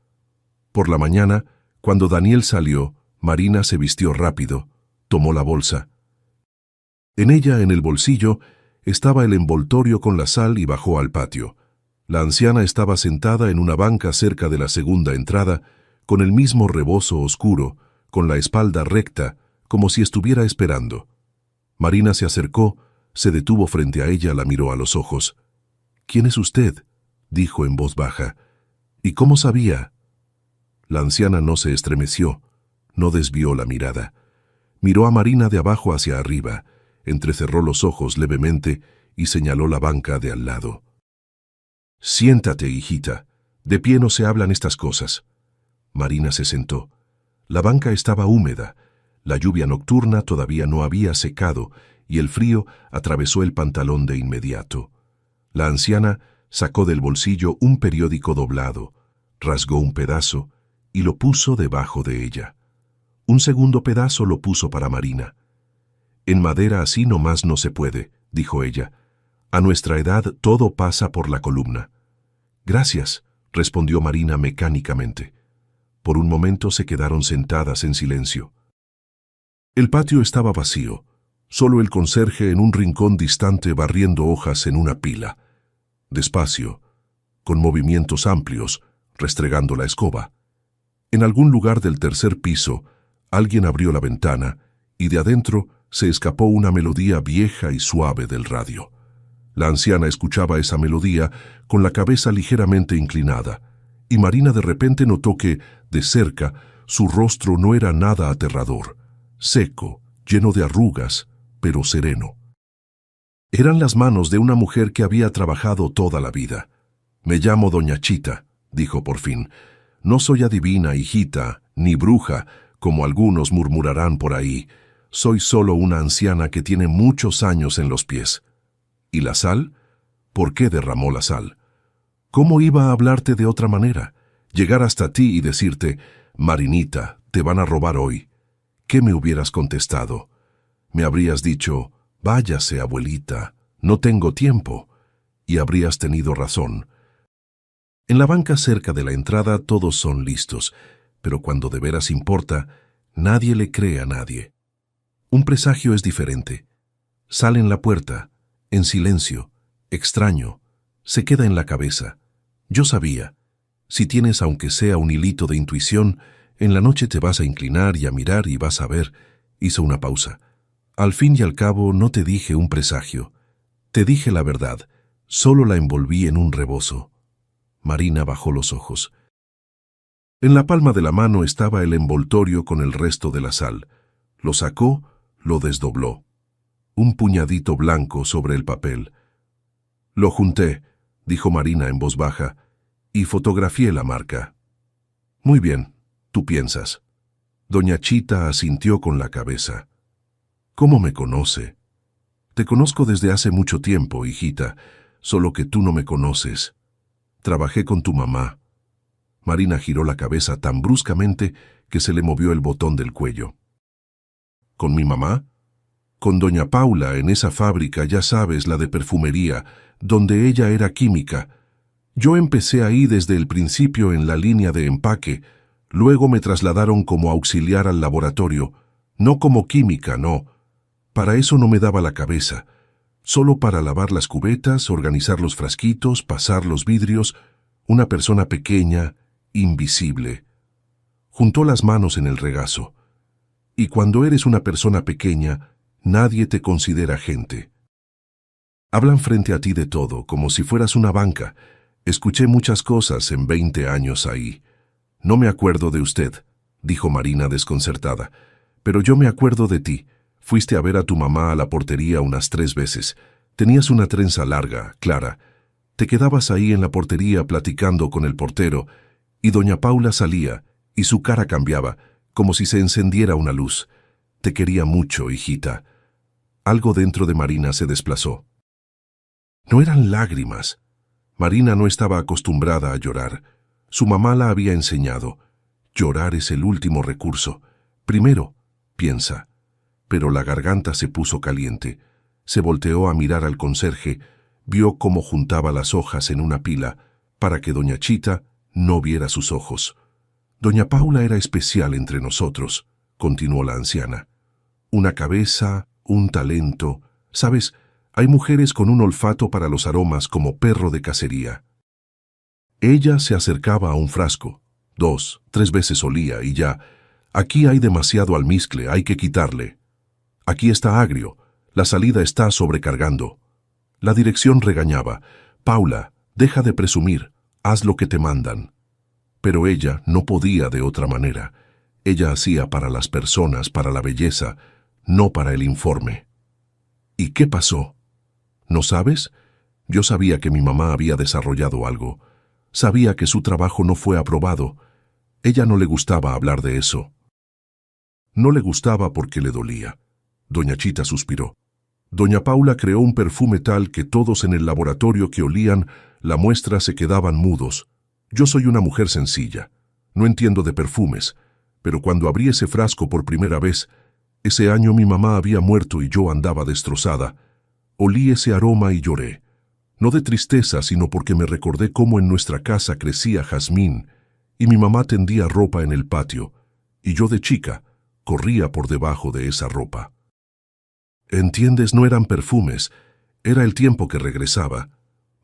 Speaker 1: Por la mañana, cuando Daniel salió, Marina se vistió rápido, tomó la bolsa. En ella, en el bolsillo, estaba el envoltorio con la sal y bajó al patio. La anciana estaba sentada en una banca cerca de la segunda entrada, con el mismo rebozo oscuro, con la espalda recta, como si estuviera esperando. Marina se acercó, se detuvo frente a ella, la miró a los ojos. «¿Quién es usted?», dijo en voz baja. «¿Y cómo sabía?». La anciana no se estremeció, no desvió la mirada. Miró a Marina de abajo hacia arriba, entrecerró los ojos levemente y señaló la banca de al lado. «Siéntate, hijita. De pie no se hablan estas cosas». Marina se sentó. La banca estaba húmeda. La lluvia nocturna todavía no había secado y el frío atravesó el pantalón de inmediato. La anciana sacó del bolsillo un periódico doblado, rasgó un pedazo y lo puso debajo de ella. Un segundo pedazo lo puso para Marina. «En madera así nomás no se puede», dijo ella. «A nuestra edad todo pasa por la columna». «Gracias», respondió Marina mecánicamente. Por un momento se quedaron sentadas en silencio. El patio estaba vacío, solo el conserje en un rincón distante barriendo hojas en una pila. Despacio, con movimientos amplios, restregando la escoba. En algún lugar del tercer piso, alguien abrió la ventana y de adentro se escapó una melodía vieja y suave del radio. La anciana escuchaba esa melodía con la cabeza ligeramente inclinada, y Marina de repente notó que, de cerca, su rostro no era nada aterrador, seco, lleno de arrugas, pero sereno. Eran las manos de una mujer que había trabajado toda la vida. «Me llamo Doña Chita», dijo por fin. «No soy adivina, hijita, ni bruja, como algunos murmurarán por ahí. Soy solo una anciana que tiene muchos años en los pies». «¿Y la sal? ¿Por qué derramó la sal? ¿Cómo iba a hablarte de otra manera? Llegar hasta ti y decirte, Marinita, te van a robar hoy. ¿Qué me hubieras contestado? Me habrías dicho, váyase, abuelita, no tengo tiempo. Y habrías tenido razón. En la banca cerca de la entrada todos son listos, pero cuando de veras importa, nadie le cree a nadie. Un presagio es diferente. Sale en la puerta, en silencio, extraño, se queda en la cabeza. Yo sabía, si tienes aunque sea un hilito de intuición, en la noche te vas a inclinar y a mirar y vas a ver. Hizo una pausa. Al fin y al cabo no te dije un presagio. Te dije la verdad, solo la envolví en un rebozo. Marina bajó los ojos. En la palma de la mano estaba el envoltorio con el resto de la sal. Lo sacó, lo desdobló. Un puñadito blanco sobre el papel. «Lo junté», dijo Marina en voz baja, «y fotografié la marca». «Muy bien, tú piensas». Doña Chita asintió con la cabeza. «¿Cómo me conoce?» «Te conozco desde hace mucho tiempo, hijita, solo que tú no me conoces. Trabajé con tu mamá». Marina giró la cabeza tan bruscamente que se le movió el botón del cuello. «¿Con mi mamá?» «Con doña Paula en esa fábrica, ya sabes, la de perfumería, donde ella era química. Yo empecé ahí desde el principio en la línea de empaque, luego me trasladaron como auxiliar al laboratorio, no como química, no. Para eso no me daba la cabeza, solo para lavar las cubetas, organizar los frasquitos, pasar los vidrios, una persona pequeña, invisible». Juntó las manos en el regazo. «Y cuando eres una persona pequeña, nadie te considera gente. Hablan frente a ti de todo, como si fueras una banca. Escuché muchas cosas en 20 años ahí. No me acuerdo de usted», dijo Marina desconcertada, «pero yo me acuerdo de ti. Fuiste a ver a tu mamá a la portería unas 3 veces. Tenías una trenza larga, clara. Te quedabas ahí en la portería platicando con el portero, y doña Paula salía, y su cara cambiaba, como si se encendiera una luz. Te quería mucho, hijita». Algo dentro de Marina se desplazó. No eran lágrimas. Marina no estaba acostumbrada a llorar. Su mamá la había enseñado. Llorar es el último recurso. Primero, piensa. Pero la garganta se puso caliente. Se volteó a mirar al conserje, vio cómo juntaba las hojas en una pila para que doña Chita no viera sus ojos. Doña Paula era especial entre nosotros, continuó la anciana. Una cabeza, un talento. ¿Sabes? Hay mujeres con un olfato para los aromas como perro de cacería. Ella se acercaba a un frasco. 2, 3 veces olía y ya. Aquí hay demasiado almizcle, hay que quitarle. Aquí está agrio, la salida está sobrecargando. La dirección regañaba. Paula, deja de presumir, haz lo que te mandan. Pero ella no podía de otra manera. Ella hacía para las personas, para la belleza, no para el informe. ¿Y qué pasó? ¿No sabes? Yo sabía que mi mamá había desarrollado algo. Sabía que su trabajo no fue aprobado. Ella no le gustaba hablar de eso. No le gustaba porque le dolía. Doña Chita suspiró. Doña Paula creó un perfume tal que todos en el laboratorio que olían la muestra se quedaban mudos. Yo soy una mujer sencilla. No entiendo de perfumes, pero cuando abrí ese frasco por primera vez, ese año mi mamá había muerto y yo andaba destrozada. Olí ese aroma y lloré. No de tristeza, sino porque me recordé cómo en nuestra casa crecía jazmín y mi mamá tendía ropa en el patio, y yo de chica corría por debajo de esa ropa. ¿Entiendes? No eran perfumes, era el tiempo que regresaba.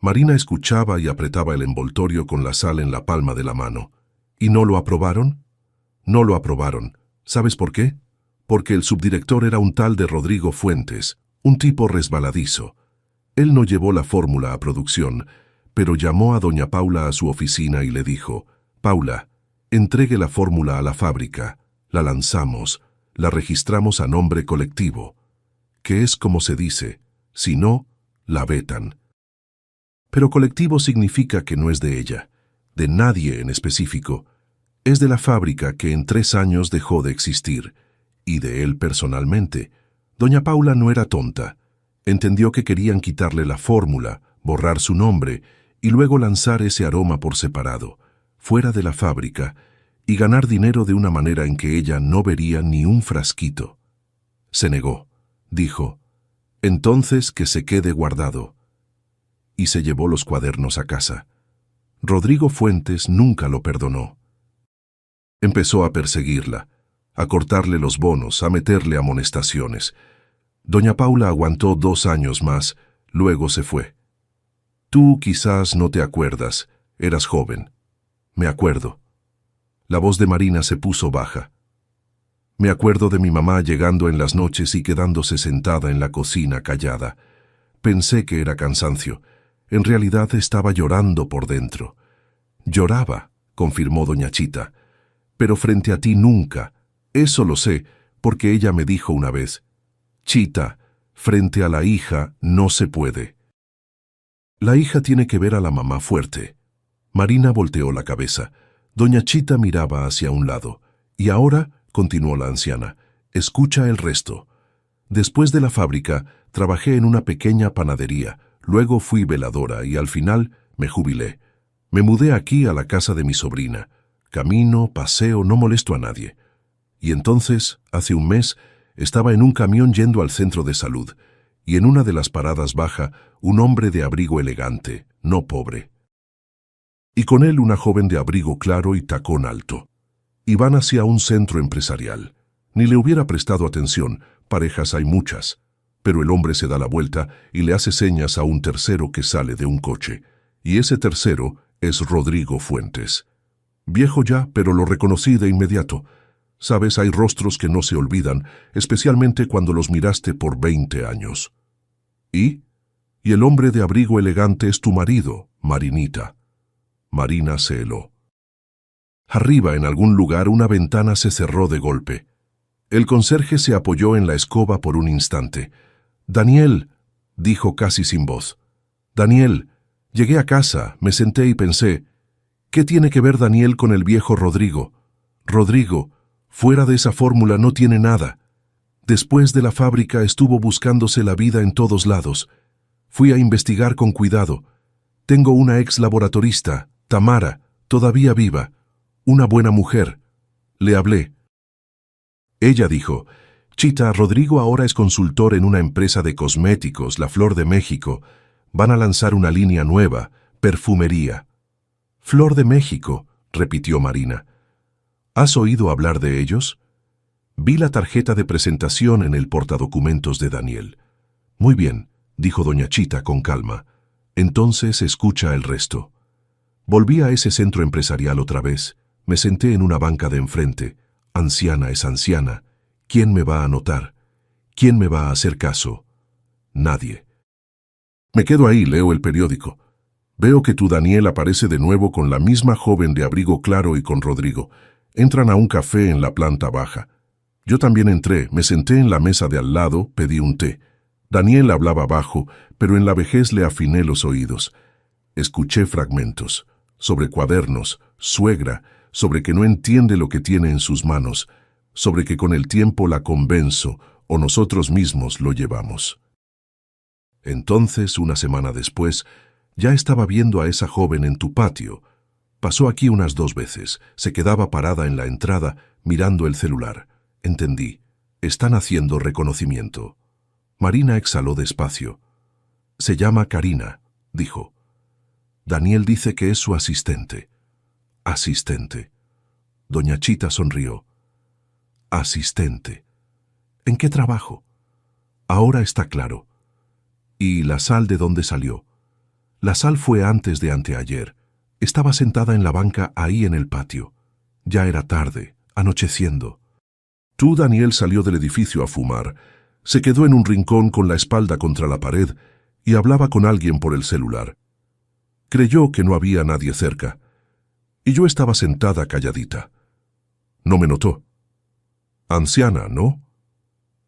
Speaker 1: Marina escuchaba y apretaba el envoltorio con la sal en la palma de la mano. ¿Y no lo aprobaron? No lo aprobaron. ¿Sabes por qué? Porque el subdirector era un tal de Rodrigo Fuentes, un tipo resbaladizo. Él no llevó la fórmula a producción, pero llamó a doña Paula a su oficina y le dijo, Paula, entregue la fórmula a la fábrica, la lanzamos, la registramos a nombre colectivo, que es como se dice, si no, la vetan. Pero colectivo significa que no es de ella, de nadie en específico, es de la fábrica que en 3 años dejó de existir, y de él personalmente. Doña Paula no era tonta. Entendió que querían quitarle la fórmula, borrar su nombre y luego lanzar ese aroma por separado, fuera de la fábrica, y ganar dinero de una manera en que ella no vería ni un frasquito. Se negó. Dijo, entonces que se quede guardado. Y se llevó los cuadernos a casa. Rodrigo Fuentes nunca lo perdonó. Empezó a perseguirla, a cortarle los bonos, a meterle amonestaciones. Doña Paula aguantó 2 años más, luego se fue. Tú quizás no te acuerdas, eras joven. Me acuerdo. La voz de Marina se puso baja. Me acuerdo de mi mamá llegando en las noches y quedándose sentada en la cocina callada. Pensé que era cansancio. En realidad estaba llorando por dentro. Lloraba, confirmó doña Chita. Pero frente a ti nunca. Eso lo sé, porque ella me dijo una vez. Chita, frente a la hija no se puede. La hija tiene que ver a la mamá fuerte. Marina volteó la cabeza. Doña Chita miraba hacia un lado. Y ahora, continuó la anciana, escucha el resto. Después de la fábrica, trabajé en una pequeña panadería, luego fui veladora y al final me jubilé. Me mudé aquí a la casa de mi sobrina. Camino, paseo, no molesto a nadie. Y entonces, hace un mes, estaba en un camión yendo al centro de salud, y en una de las paradas baja un hombre de abrigo elegante, no pobre. Y con él una joven de abrigo claro y tacón alto. Y van hacia un centro empresarial. Ni le hubiera prestado atención, parejas hay muchas. Pero el hombre se da la vuelta y le hace señas a un tercero que sale de un coche. Y ese tercero es Rodrigo Fuentes. Viejo ya, pero lo reconocí de inmediato. Sabes, hay rostros que no se olvidan, especialmente cuando los miraste por 20 años. ¿Y? Y el hombre de abrigo elegante es tu marido, Marinita. Marina se heló. Arriba, en algún lugar, una ventana se cerró de golpe. El conserje se apoyó en la escoba por un instante. «Daniel», dijo casi sin voz. «Daniel, llegué a casa, me senté y pensé, ¿qué tiene que ver Daniel con el viejo Rodrigo? Rodrigo, fuera de esa fórmula no tiene nada. Después de la fábrica estuvo buscándose la vida en todos lados. Fui a investigar con cuidado. Tengo una ex laboratorista, Tamara, todavía viva. Una buena mujer. Le hablé. Ella dijo, «Chita, Rodrigo ahora es consultor en una empresa de cosméticos, La Flor de México. Van a lanzar una línea nueva, perfumería». «Flor de México», repitió Marina. «¿Has oído hablar de ellos?» Vi la tarjeta de presentación en el portadocumentos de Daniel. «Muy bien», dijo doña Chita con calma. «Entonces escucha el resto». Volví a ese centro empresarial otra vez. Me senté en una banca de enfrente. Anciana es anciana. ¿Quién me va a notar? ¿Quién me va a hacer caso? Nadie. Me quedo ahí, leo el periódico. Veo que tu Daniel aparece de nuevo con la misma joven de abrigo claro y con Rodrigo. Entran a un café en la planta baja. Yo también entré, me senté en la mesa de al lado, pedí un té. Daniel hablaba bajo, pero en la vejez le afiné los oídos. Escuché fragmentos, sobre cuadernos, suegra, sobre que no entiende lo que tiene en sus manos, sobre que con el tiempo la convenzo o nosotros mismos lo llevamos. Entonces, una semana después, ya estaba viendo a esa joven en tu patio. Pasó aquí unas 2 veces, se quedaba parada en la entrada, mirando el celular. Entendí, están haciendo reconocimiento. Marina exhaló despacio. Se llama Karina, dijo. Daniel dice que es su asistente. Asistente. Doña Chita sonrió. Asistente. ¿En qué trabajo? Ahora está claro. ¿Y la sal de dónde salió? La sal fue antes de anteayer. Estaba sentada en la banca ahí en el patio. Ya era tarde, anocheciendo. Tú, Daniel, salió del edificio a fumar. Se quedó en un rincón con la espalda contra la pared y hablaba con alguien por el celular. Creyó que no había nadie cerca. Y yo estaba sentada calladita. No me notó. Anciana, ¿no?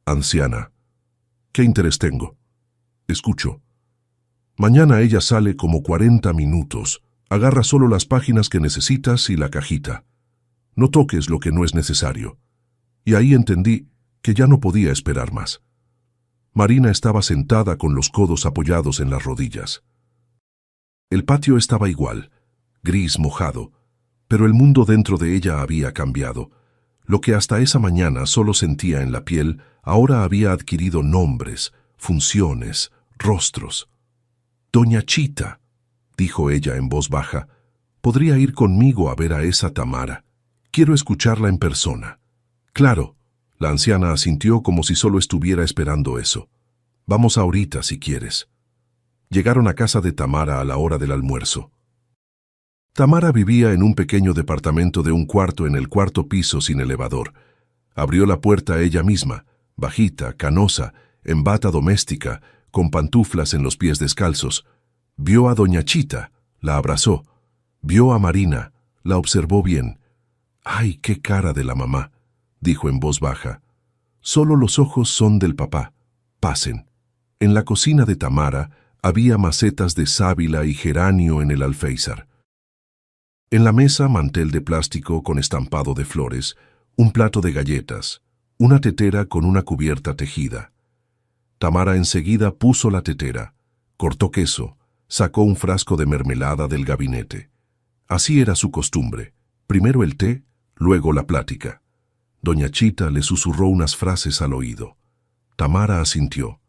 Speaker 1: Anciana. ¿Qué interés tengo? Escucho. Mañana ella sale como 40 minutos. Agarra solo las páginas que necesitas y la cajita. No toques lo que no es necesario. Y ahí entendí que ya no podía esperar más. Marina estaba sentada con los codos apoyados en las rodillas. El patio estaba igual, gris mojado, pero el mundo dentro de ella había cambiado. Lo que hasta esa mañana solo sentía en la piel, ahora había adquirido nombres, funciones, rostros. «Doña Chita», dijo ella en voz baja, «podría ir conmigo a ver a esa Tamara. Quiero escucharla en persona». «Claro», la anciana asintió como si solo estuviera esperando eso. «Vamos ahorita si quieres». Llegaron a casa de Tamara a la hora del almuerzo. Tamara vivía en un pequeño departamento de un cuarto en el 4º piso sin elevador. Abrió la puerta ella misma, bajita, canosa, en bata doméstica, con pantuflas en los pies descalzos. Vio a doña Chita, la abrazó. Vio a Marina, la observó bien. «¡Ay, qué cara de la mamá!», dijo en voz baja. «Solo los ojos son del papá. Pasen». En la cocina de Tamara había macetas de sábila y geranio en el alféizar. En la mesa, mantel de plástico con estampado de flores, un plato de galletas, una tetera con una cubierta tejida. Tamara enseguida puso la tetera, cortó queso, sacó un frasco de mermelada del gabinete. Así era su costumbre, primero el té, luego la plática. Doña Chita le susurró unas frases al oído. Tamara asintió.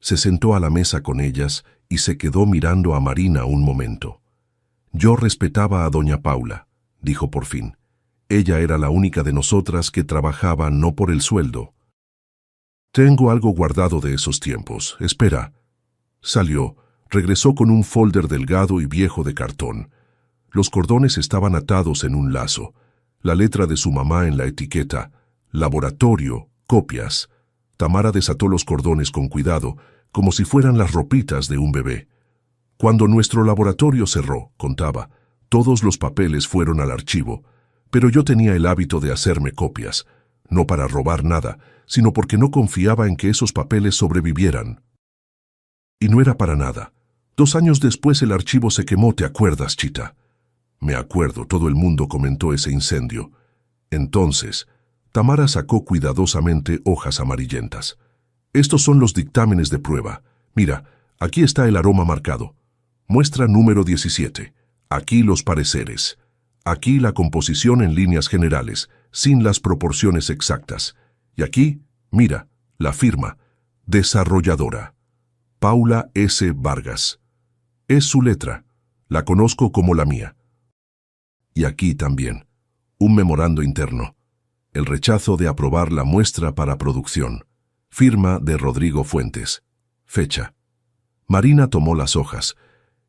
Speaker 1: Se sentó a la mesa con ellas y se quedó mirando a Marina un momento. «Yo respetaba a doña Paula», dijo por fin. «Ella era la única de nosotras que trabajaba no por el sueldo». «Tengo algo guardado de esos tiempos. Espera». Salió, regresó con un folder delgado y viejo de cartón. Los cordones estaban atados en un lazo. La letra de su mamá en la etiqueta. Laboratorio, copias. Tamara desató los cordones con cuidado, como si fueran las ropitas de un bebé. «Cuando nuestro laboratorio cerró», contaba, «todos los papeles fueron al archivo, pero yo tenía el hábito de hacerme copias, no para robar nada, sino porque no confiaba en que esos papeles sobrevivieran. Y no era para nada. 2 años después el archivo se quemó, ¿te acuerdas, Chita?» «Me acuerdo, todo el mundo comentó ese incendio». Entonces, Tamara sacó cuidadosamente hojas amarillentas. «Estos son los dictámenes de prueba. Mira, aquí está el aroma marcado. Muestra número 17. Aquí los pareceres. Aquí la composición en líneas generales, sin las proporciones exactas. Y aquí, mira, la firma, desarrolladora, Paula S. Vargas. Es su letra, la conozco como la mía. Y aquí también, un memorando interno, el rechazo de aprobar la muestra para producción, firma de Rodrigo Fuentes, fecha. Marina tomó las hojas.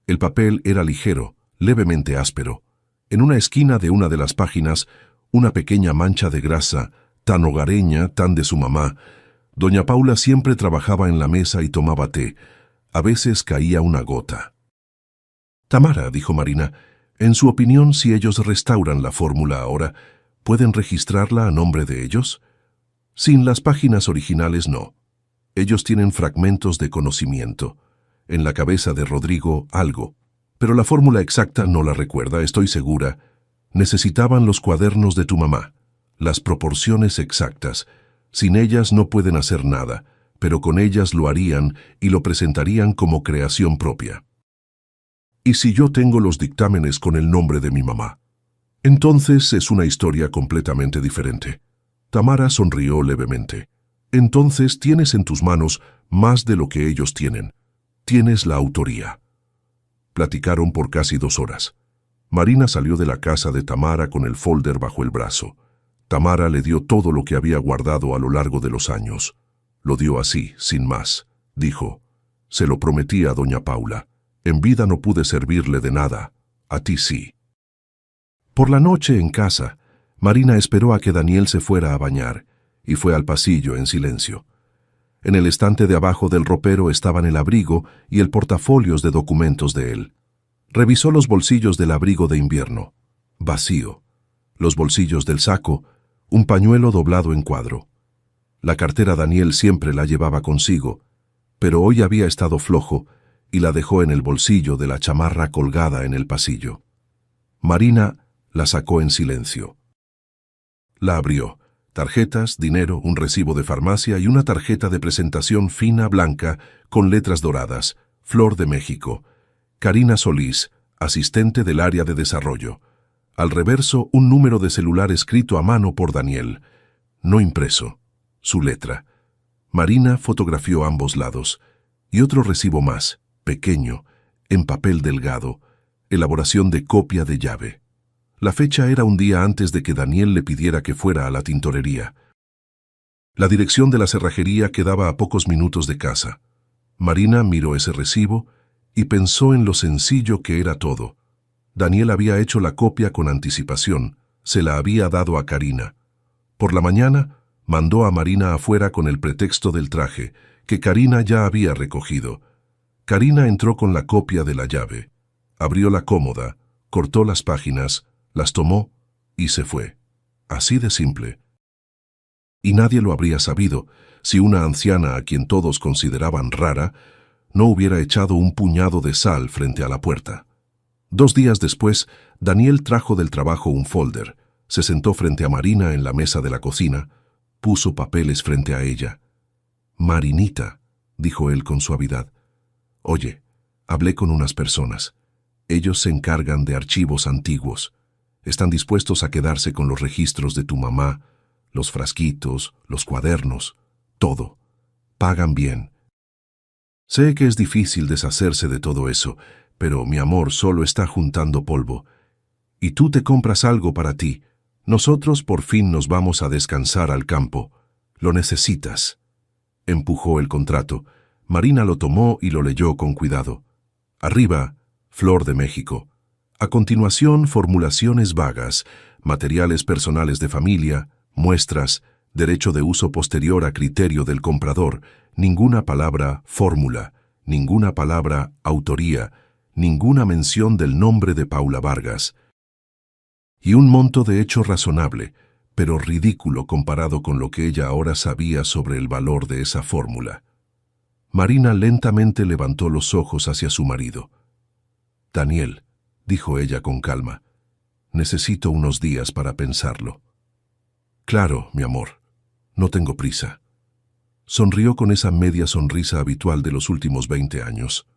Speaker 1: El papel era ligero, levemente áspero. En una esquina de una de las páginas, una pequeña mancha de grasa, tan hogareña, tan de su mamá. Doña Paula siempre trabajaba en la mesa y tomaba té. A veces caía una gota. Tamara, dijo Marina, en su opinión, si ellos restauran la fórmula ahora, ¿pueden registrarla a nombre de ellos? Sin las páginas originales, no. Ellos tienen fragmentos de conocimiento. En la cabeza de Rodrigo, algo. Pero la fórmula exacta no la recuerda, estoy segura. Necesitaban los cuadernos de tu mamá, las proporciones exactas. Sin ellas no pueden hacer nada, pero con ellas lo harían y lo presentarían como creación propia. ¿Y si yo tengo los dictámenes con el nombre de mi mamá? Entonces es una historia completamente diferente. Tamara sonrió levemente. Entonces tienes en tus manos más de lo que ellos tienen. Tienes la autoría. Platicaron por casi 2 horas. Marina salió de la casa de Tamara con el folder bajo el brazo. Tamara le dio todo lo que había guardado a lo largo de los años. Lo dio así, sin más. Dijo, se lo prometí a doña Paula. En vida no pude servirle de nada. A ti sí. Por la noche en casa, Marina esperó a que Daniel se fuera a bañar y fue al pasillo en silencio. En el estante de abajo del ropero estaban el abrigo y el portafolios de documentos de él. Revisó los bolsillos del abrigo de invierno. Vacío. Los bolsillos del saco, un pañuelo doblado en cuadro. La cartera Daniel siempre la llevaba consigo, pero hoy había estado flojo y la dejó en el bolsillo de la chamarra colgada en el pasillo. Marina la sacó en silencio. La abrió. Tarjetas, dinero, un recibo de farmacia y una tarjeta de presentación fina blanca con letras doradas. Flor de México. Karina Solís, asistente del área de desarrollo. Al reverso, un número de celular escrito a mano por Daniel. No impreso. Su letra. Marina fotografió ambos lados. Y otro recibo más, pequeño, en papel delgado. Elaboración de copia de llave. La fecha era un día antes de que Daniel le pidiera que fuera a la tintorería. La dirección de la cerrajería quedaba a pocos minutos de casa. Marina miró ese recibo y pensó en lo sencillo que era todo. Daniel había hecho la copia con anticipación, se la había dado a Karina. Por la mañana, mandó a Marina afuera con el pretexto del traje, que Karina ya había recogido. Karina entró con la copia de la llave. Abrió la cómoda, cortó las páginas, las tomó y se fue. Así de simple. Y nadie lo habría sabido si una anciana a quien todos consideraban rara no hubiera echado un puñado de sal frente a la puerta. 2 días después, Daniel trajo del trabajo un folder, se sentó frente a Marina en la mesa de la cocina, puso papeles frente a ella. «Marinita», dijo él con suavidad. «Oye, hablé con unas personas. Ellos se encargan de archivos antiguos. Están dispuestos a quedarse con los registros de tu mamá, los frasquitos, los cuadernos, todo. Pagan bien. Sé que es difícil deshacerse de todo eso, pero mi amor solo está juntando polvo. Y tú te compras algo para ti. Nosotros por fin nos vamos a descansar al campo. Lo necesitas». Empujó el contrato. Marina lo tomó y lo leyó con cuidado. Arriba, Flor de México. A continuación, formulaciones vagas, materiales personales de familia, muestras, derecho de uso posterior a criterio del comprador, ninguna palabra fórmula, ninguna palabra autoría, ninguna mención del nombre de Paula Vargas. Y un monto de hecho razonable, pero ridículo comparado con lo que ella ahora sabía sobre el valor de esa fórmula. Marina lentamente levantó los ojos hacia su marido. «Daniel», dijo ella con calma, «necesito unos días para pensarlo». «Claro, mi amor, no tengo prisa». Sonrió con esa media sonrisa habitual de los últimos 20 años.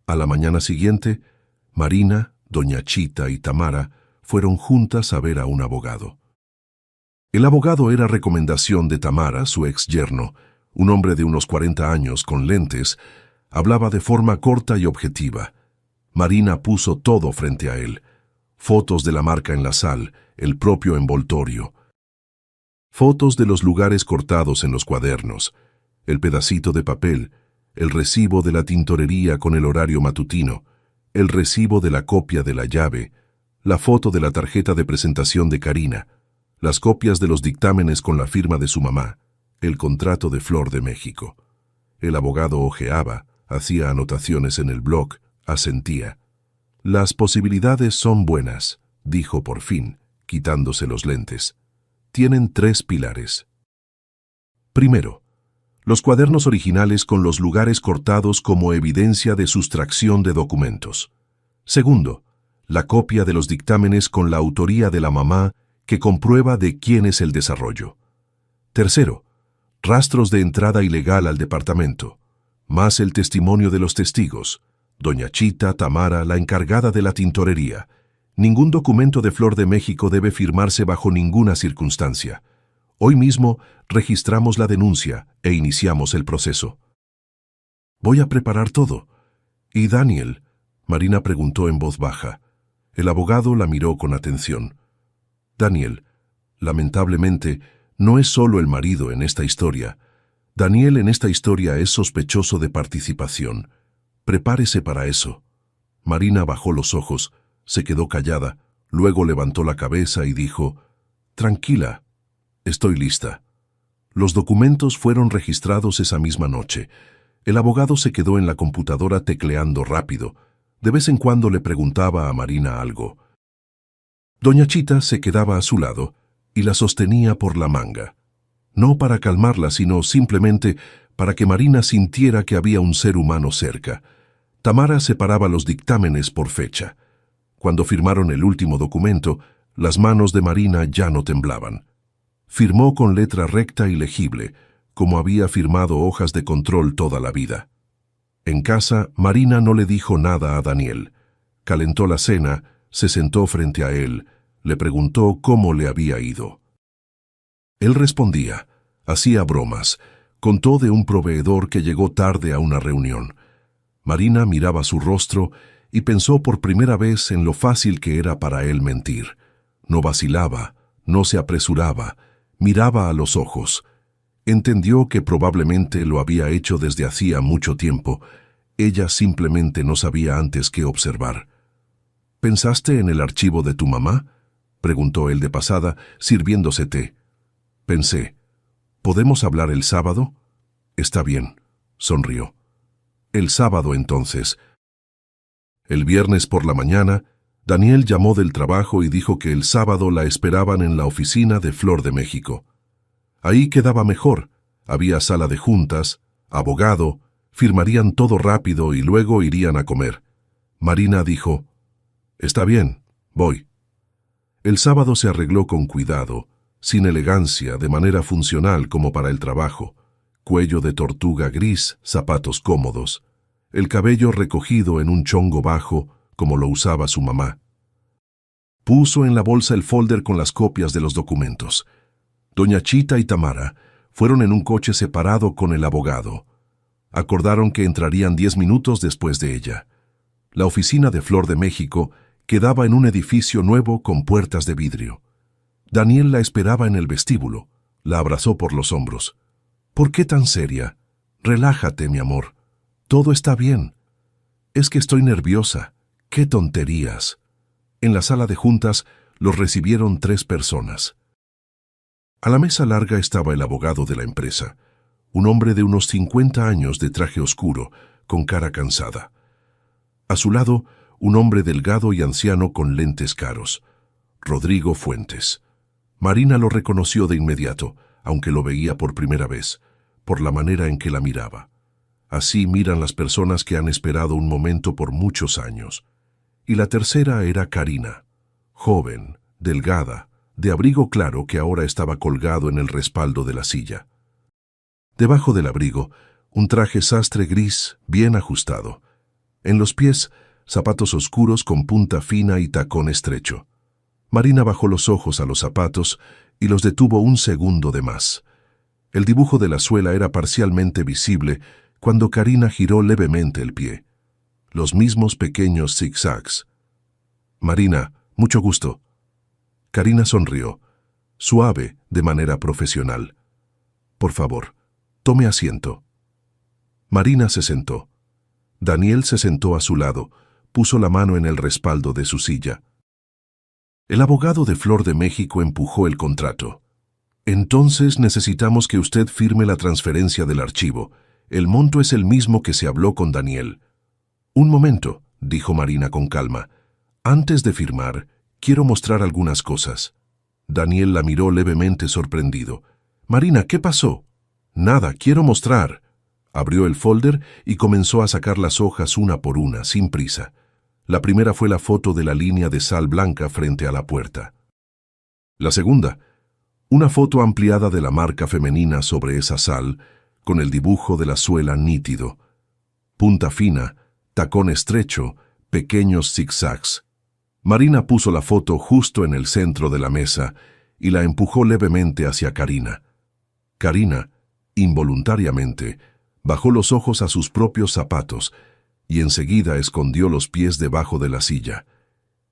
Speaker 1: A la mañana siguiente, Marina, doña Chita y Tamara fueron juntas a ver a un abogado. El abogado era recomendación de Tamara, su ex yerno, un hombre de unos 40 años con lentes. Hablaba de forma corta y objetiva. Marina puso todo frente a él. Fotos de la marca en la sal, el propio envoltorio. Fotos de los lugares cortados en los cuadernos, el pedacito de papel, el recibo de la tintorería con el horario matutino, el recibo de la copia de la llave, la foto de la tarjeta de presentación de Karina, las copias de los dictámenes con la firma de su mamá, el contrato de Flor de México. El abogado hojeaba, hacía anotaciones en el blog, asentía. Las posibilidades son buenas, dijo por fin, quitándose los lentes. Tienen 3 pilares. Primero, los cuadernos originales con los lugares cortados como evidencia de sustracción de documentos. Segundo, la copia de los dictámenes con la autoría de la mamá que comprueba de quién es el desarrollo. Tercero, rastros de entrada ilegal al departamento, más el testimonio de los testigos, doña Chita, Tamara, la encargada de la tintorería. Ningún documento de Flor de México debe firmarse bajo ninguna circunstancia. Hoy mismo registramos la denuncia e iniciamos el proceso. Voy a preparar todo. ¿Y Daniel? Marina preguntó en voz baja. El abogado la miró con atención. Daniel, lamentablemente, no es solo el marido en esta historia. Daniel en esta historia es sospechoso de participación. Prepárese para eso. Marina bajó los ojos, se quedó callada, luego levantó la cabeza y dijo, «Tranquila, estoy lista». Los documentos fueron registrados esa misma noche. El abogado se quedó en la computadora tecleando rápido. De vez en cuando le preguntaba a Marina algo. Doña Chita se quedaba a su lado y la sostenía por la manga. No para calmarla, sino simplemente para que Marina sintiera que había un ser humano cerca. Tamara separaba los dictámenes por fecha. Cuando firmaron el último documento, las manos de Marina ya no temblaban. Firmó con letra recta y legible, como había firmado hojas de control toda la vida. En casa, Marina no le dijo nada a Daniel. Calentó la cena, se sentó frente a él, le preguntó cómo le había ido. Él respondía, hacía bromas, contó de un proveedor que llegó tarde a una reunión. Marina miraba su rostro y pensó por primera vez en lo fácil que era para él mentir. No vacilaba, no se apresuraba, miraba a los ojos. Entendió que probablemente lo había hecho desde hacía mucho tiempo. Ella simplemente no sabía antes qué observar. ¿Pensaste en el archivo de tu mamá?, preguntó él de pasada, sirviéndose té. Pensé. ¿Podemos hablar el sábado? Está bien, sonrió. El sábado entonces. El viernes por la mañana, Daniel llamó del trabajo y dijo que el sábado la esperaban en la oficina de Flor de México. Ahí quedaba mejor, había sala de juntas, abogado, firmarían todo rápido y luego irían a comer. Marina dijo, «Está bien, voy». El sábado se arregló con cuidado, sin elegancia, de manera funcional como para el trabajo. Cuello de tortuga gris, zapatos cómodos. El cabello recogido en un chongo bajo, como lo usaba su mamá. Puso en la bolsa el folder con las copias de los documentos. Doña Chita y Tamara fueron en un coche separado con el abogado. Acordaron que entrarían 10 minutos después de ella. La oficina de Flor de México quedaba en un edificio nuevo con puertas de vidrio. Daniel la esperaba en el vestíbulo. La abrazó por los hombros. «¿Por qué tan seria? Relájate, mi amor. Todo está bien. Es que estoy nerviosa. ¡Qué tonterías!». En la sala de juntas los recibieron 3 personas. A la mesa larga estaba el abogado de la empresa, un hombre de unos 50 años de traje oscuro, con cara cansada. A su lado, un hombre delgado y anciano con lentes caros, Rodrigo Fuentes. Marina lo reconoció de inmediato, aunque lo veía por primera vez, por la manera en que la miraba. Así miran las personas que han esperado un momento por muchos años. Y la tercera era Karina, joven, delgada, de abrigo claro que ahora estaba colgado en el respaldo de la silla. Debajo del abrigo, un traje sastre gris bien ajustado. En los pies, zapatos oscuros con punta fina y tacón estrecho. Marina bajó los ojos a los zapatos y los detuvo un segundo de más. El dibujo de la suela era parcialmente visible cuando Karina giró levemente el pie. Los mismos pequeños zigzags. «Marina, mucho gusto». Karina sonrió, suave, de manera profesional. «Por favor, tome asiento». Marina se sentó. Daniel se sentó a su lado, puso la mano en el respaldo de su silla. El abogado de Flor de México empujó el contrato. «Entonces necesitamos que usted firme la transferencia del archivo. El monto es el mismo que se habló con Daniel». «Un momento», dijo Marina con calma. «Antes de firmar, quiero mostrar algunas cosas». Daniel la miró levemente sorprendido. «Marina, ¿qué pasó?» «Nada, quiero mostrar». Abrió el folder y comenzó a sacar las hojas una por una, sin prisa. La primera fue la foto de la línea de sal blanca frente a la puerta. La segunda, una foto ampliada de la marca femenina sobre esa sal, con el dibujo de la suela nítido. Punta fina, tacón estrecho, pequeños zigzags. Marina puso la foto justo en el centro de la mesa y la empujó levemente hacia Karina. Karina, involuntariamente, bajó los ojos a sus propios zapatos y enseguida escondió los pies debajo de la silla.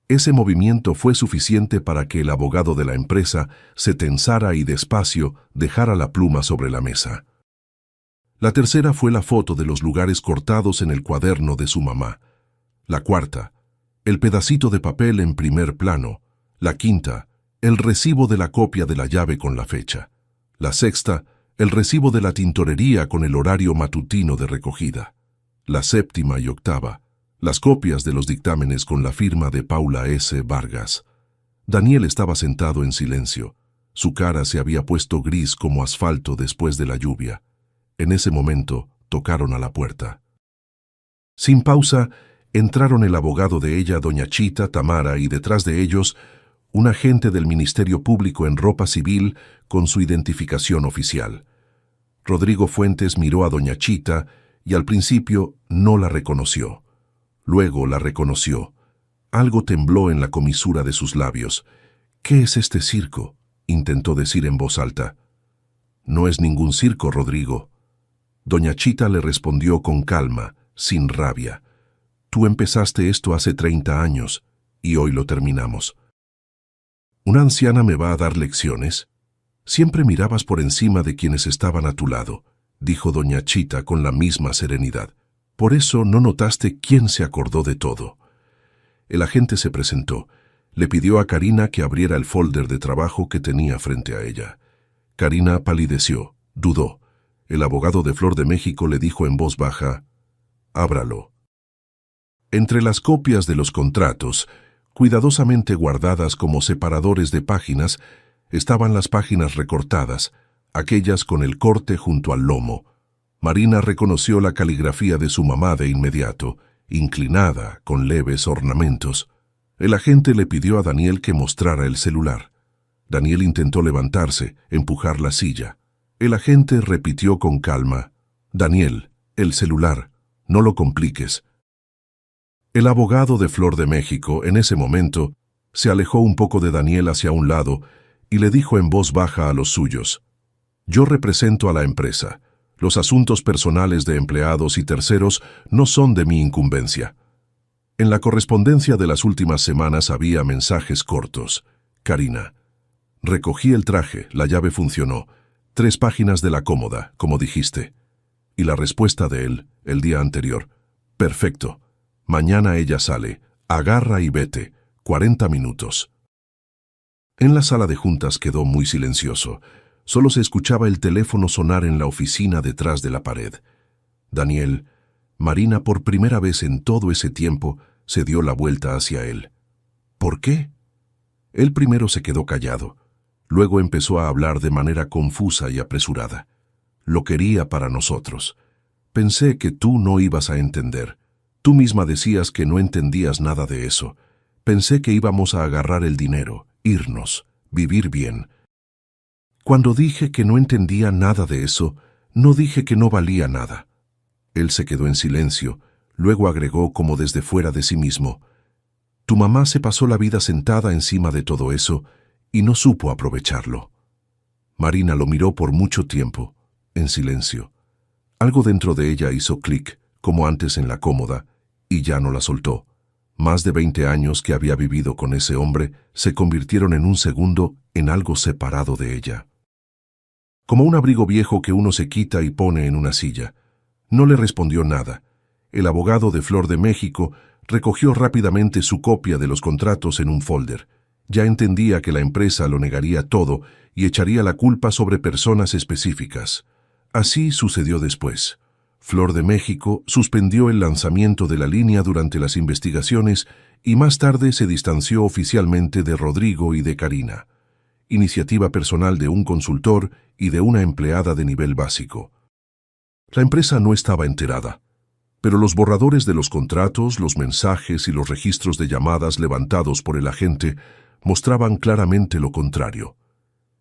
Speaker 1: Ese movimiento fue suficiente para que el abogado de la empresa se tensara y despacio dejara la pluma sobre la mesa. La tercera fue la foto de los lugares cortados en el cuaderno de su mamá. La cuarta, el pedacito de papel en primer plano. La quinta, el recibo de la copia de la llave con la fecha. La sexta, el recibo de la tintorería con el horario matutino de recogida. La séptima y octava, las copias de los dictámenes con la firma de Paula S. Vargas. Daniel estaba sentado en silencio. Su cara se había puesto gris como asfalto después de la lluvia. En ese momento tocaron a la puerta. Sin pausa, entraron el abogado de ella, doña Chita, Tamara, y detrás de ellos, un agente del Ministerio Público en ropa civil con su identificación oficial. Rodrigo Fuentes miró a doña Chita y al principio no la reconoció. Luego la reconoció. Algo tembló en la comisura de sus labios. «¿Qué es este circo?», intentó decir en voz alta. «No es ningún circo, Rodrigo». Doña Chita le respondió con calma, sin rabia. «Tú empezaste esto hace 30 años y hoy lo terminamos». «¿Una anciana me va a dar lecciones? Siempre mirabas por encima de quienes estaban a tu lado», dijo doña Chita con la misma serenidad. «Por eso no notaste quién se acordó de todo». El agente se presentó. Le pidió a Karina que abriera el folder de trabajo que tenía frente a ella. Karina palideció, dudó. El abogado de Flor de México le dijo en voz baja: «Ábralo». Entre las copias de los contratos, cuidadosamente guardadas como separadores de páginas, estaban las páginas recortadas, aquellas con el corte junto al lomo. Marina reconoció la caligrafía de su mamá de inmediato, inclinada, con leves ornamentos. El agente le pidió a Daniel que mostrara el celular. Daniel intentó levantarse, empujar la silla. El agente repitió con calma: «Daniel, el celular, no lo compliques». El abogado de Flor de México, en ese momento, se alejó un poco de Daniel hacia un lado y le dijo en voz baja a los suyos: «Yo represento a la empresa. Los asuntos personales de empleados y terceros no son de mi incumbencia». En la correspondencia de las últimas semanas había mensajes cortos. «Karina, recogí el traje, la llave funcionó. 3 páginas de la cómoda, como dijiste». Y la respuesta de él, el día anterior: «Perfecto. Mañana ella sale. Agarra y vete. 40 minutos». En la sala de juntas quedó muy silencioso. Solo se escuchaba el teléfono sonar en la oficina detrás de la pared. Daniel, Marina por primera vez en todo ese tiempo, se dio la vuelta hacia él. ¿Por qué? Él primero se quedó callado. Luego empezó a hablar de manera confusa y apresurada. «Lo quería para nosotros. Pensé que tú no ibas a entender. Tú misma decías que no entendías nada de eso. Pensé que íbamos a agarrar el dinero, irnos, vivir bien. Cuando dije que no entendía nada de eso, no dije que no valía nada». Él se quedó en silencio, luego agregó como desde fuera de sí mismo: Tu mamá se pasó la vida sentada encima de todo eso y no supo aprovecharlo. Marina lo miró por mucho tiempo, en silencio. Algo dentro de ella hizo clic, como antes en la cómoda, y ya no la soltó. Más de 20 años que había vivido con ese hombre se convirtieron en un segundo en algo separado de ella. Como un abrigo viejo que uno se quita y pone en una silla. No le respondió nada. El abogado de Flor de México recogió rápidamente su copia de los contratos en un folder. Ya entendía que la empresa lo negaría todo y echaría la culpa sobre personas específicas. Así sucedió después. Flor de México suspendió el lanzamiento de la línea durante las investigaciones y más tarde se distanció oficialmente de Rodrigo y de Karina. Iniciativa personal de un consultor y de una empleada de nivel básico. La empresa no estaba enterada, pero los borradores de los contratos, los mensajes y los registros de llamadas levantados por el agente mostraban claramente lo contrario.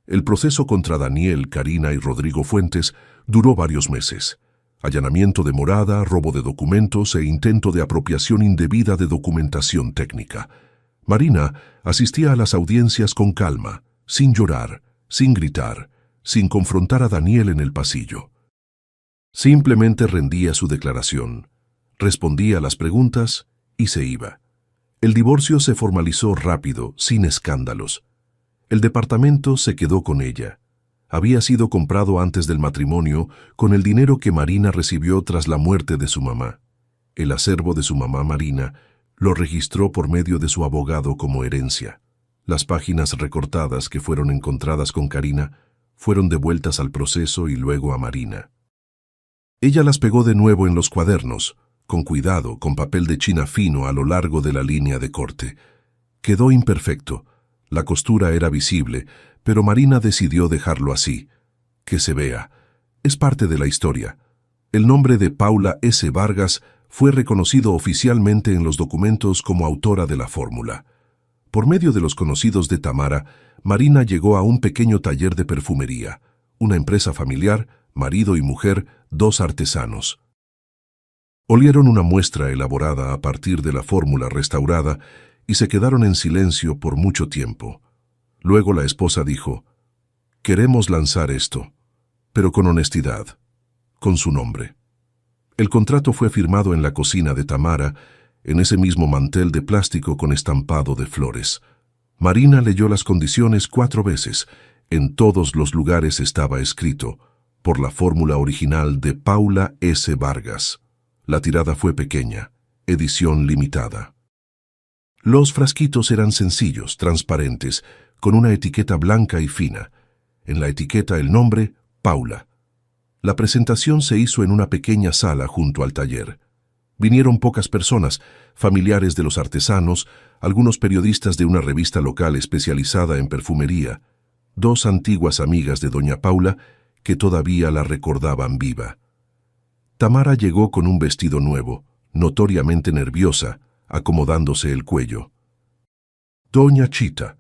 Speaker 1: El proceso contra Daniel, Karina y Rodrigo Fuentes duró varios meses. Allanamiento de morada, robo de documentos e intento de apropiación indebida de documentación técnica. Marina asistía a las audiencias con calma, sin llorar, sin gritar, sin confrontar a Daniel en el pasillo. Simplemente rendía su declaración, respondía a las preguntas y se iba. El divorcio se formalizó rápido, sin escándalos. El departamento se quedó con ella. Había sido comprado antes del matrimonio con el dinero que Marina recibió tras la muerte de su mamá. El acervo de su mamá Marina lo registró por medio de su abogado como herencia. Las páginas recortadas que fueron encontradas con Karina fueron devueltas al proceso y luego a Marina. Ella las pegó de nuevo en los cuadernos, con cuidado, con papel de china fino a lo largo de la línea de corte. Quedó imperfecto. La costura era visible, pero Marina decidió dejarlo así. Que se vea. Es parte de la historia. El nombre de Paula S. Vargas fue reconocido oficialmente en los documentos como autora de la fórmula. Por medio de los conocidos de Tamara, Marina llegó a un pequeño taller de perfumería, una empresa familiar, marido y mujer, 2 artesanos. Olieron una muestra elaborada a partir de la fórmula restaurada y se quedaron en silencio por mucho tiempo. Luego la esposa dijo: «Queremos lanzar esto, pero con honestidad, con su nombre». El contrato fue firmado en la cocina de Tamara, en ese mismo mantel de plástico con estampado de flores. Marina leyó las condiciones 4 veces. En todos los lugares estaba escrito: por la fórmula original de Paula S. Vargas. La tirada fue pequeña, edición limitada. Los frasquitos eran sencillos, transparentes, con una etiqueta blanca y fina. En la etiqueta el nombre, Paula. La presentación se hizo en una pequeña sala junto al taller. Vinieron pocas personas, familiares de los artesanos, algunos periodistas de una revista local especializada en perfumería, 2 antiguas amigas de doña Paula que todavía la recordaban viva. Tamara llegó con un vestido nuevo, notoriamente nerviosa, acomodándose el cuello. Doña Chita,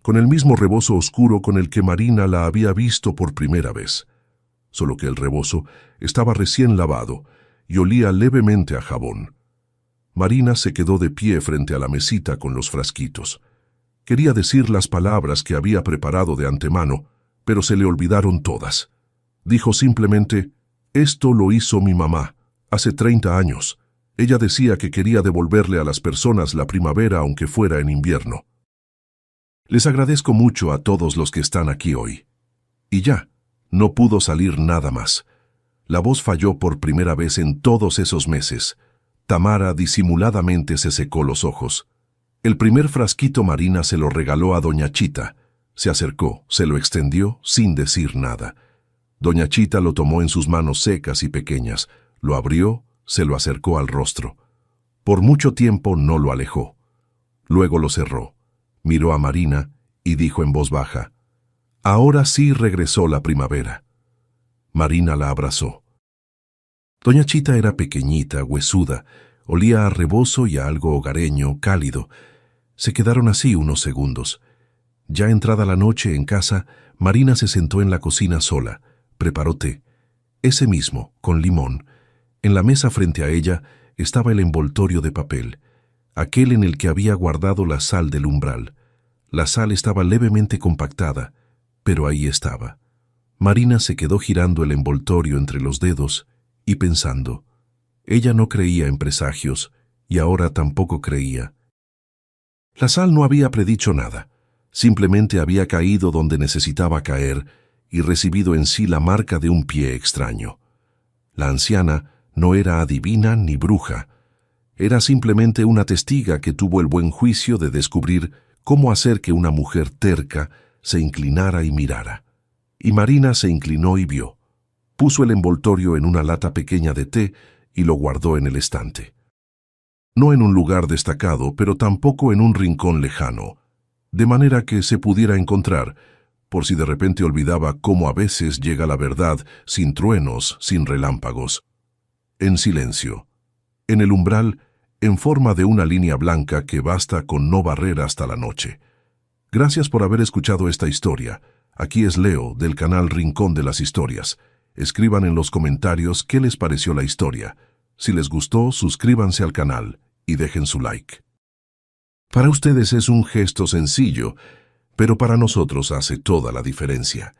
Speaker 1: con el mismo rebozo oscuro con el que Marina la había visto por primera vez, solo que el rebozo estaba recién lavado y olía levemente a jabón. Marina se quedó de pie frente a la mesita con los frasquitos. Quería decir las palabras que había preparado de antemano, pero se le olvidaron todas. Dijo simplemente: «Esto lo hizo mi mamá, hace 30 años. Ella decía que quería devolverle a las personas la primavera aunque fuera en invierno. Les agradezco mucho a todos los que están aquí hoy». Y ya, no pudo salir nada más. La voz falló por primera vez en todos esos meses. Tamara disimuladamente se secó los ojos. El primer frasquito Marina se lo regaló a doña Chita. Se acercó, se lo extendió sin decir nada. Doña Chita lo tomó en sus manos secas y pequeñas, lo abrió, se lo acercó al rostro. Por mucho tiempo no lo alejó. Luego lo cerró, miró a Marina y dijo en voz baja: «Ahora sí regresó la primavera». Marina la abrazó. Doña Chita era pequeñita, huesuda, olía a rebozo y a algo hogareño, cálido. Se quedaron así unos segundos. Ya entrada la noche en casa, Marina se sentó en la cocina sola, preparó té, ese mismo, con limón. En la mesa frente a ella estaba el envoltorio de papel. aquel en el que había guardado la sal del umbral. La sal estaba levemente compactada, pero ahí estaba. Marina se quedó girando el envoltorio entre los dedos y pensando. Ella no creía en presagios, y ahora tampoco creía. La sal no había predicho nada, simplemente había caído donde necesitaba caer y recibido en sí la marca de un pie extraño. La anciana no era adivina ni bruja, era simplemente una testiga que tuvo el buen juicio de descubrir cómo hacer que una mujer terca se inclinara y mirara. Y Marina se inclinó y vio. Puso el envoltorio en una lata pequeña de té y lo guardó en el estante. No en un lugar destacado, pero tampoco en un rincón lejano, de manera que se pudiera encontrar, por si de repente olvidaba cómo a veces llega la verdad sin truenos, sin relámpagos. En silencio, en el umbral, en forma de una línea blanca que basta con no barrer hasta la noche. Gracias por haber escuchado esta historia. Aquí es Leo, del canal Rincón de las Historias. Escriban en los comentarios qué les pareció la historia. Si les gustó, suscríbanse al canal y dejen su like. Para ustedes es un gesto sencillo, pero para nosotros hace toda la diferencia.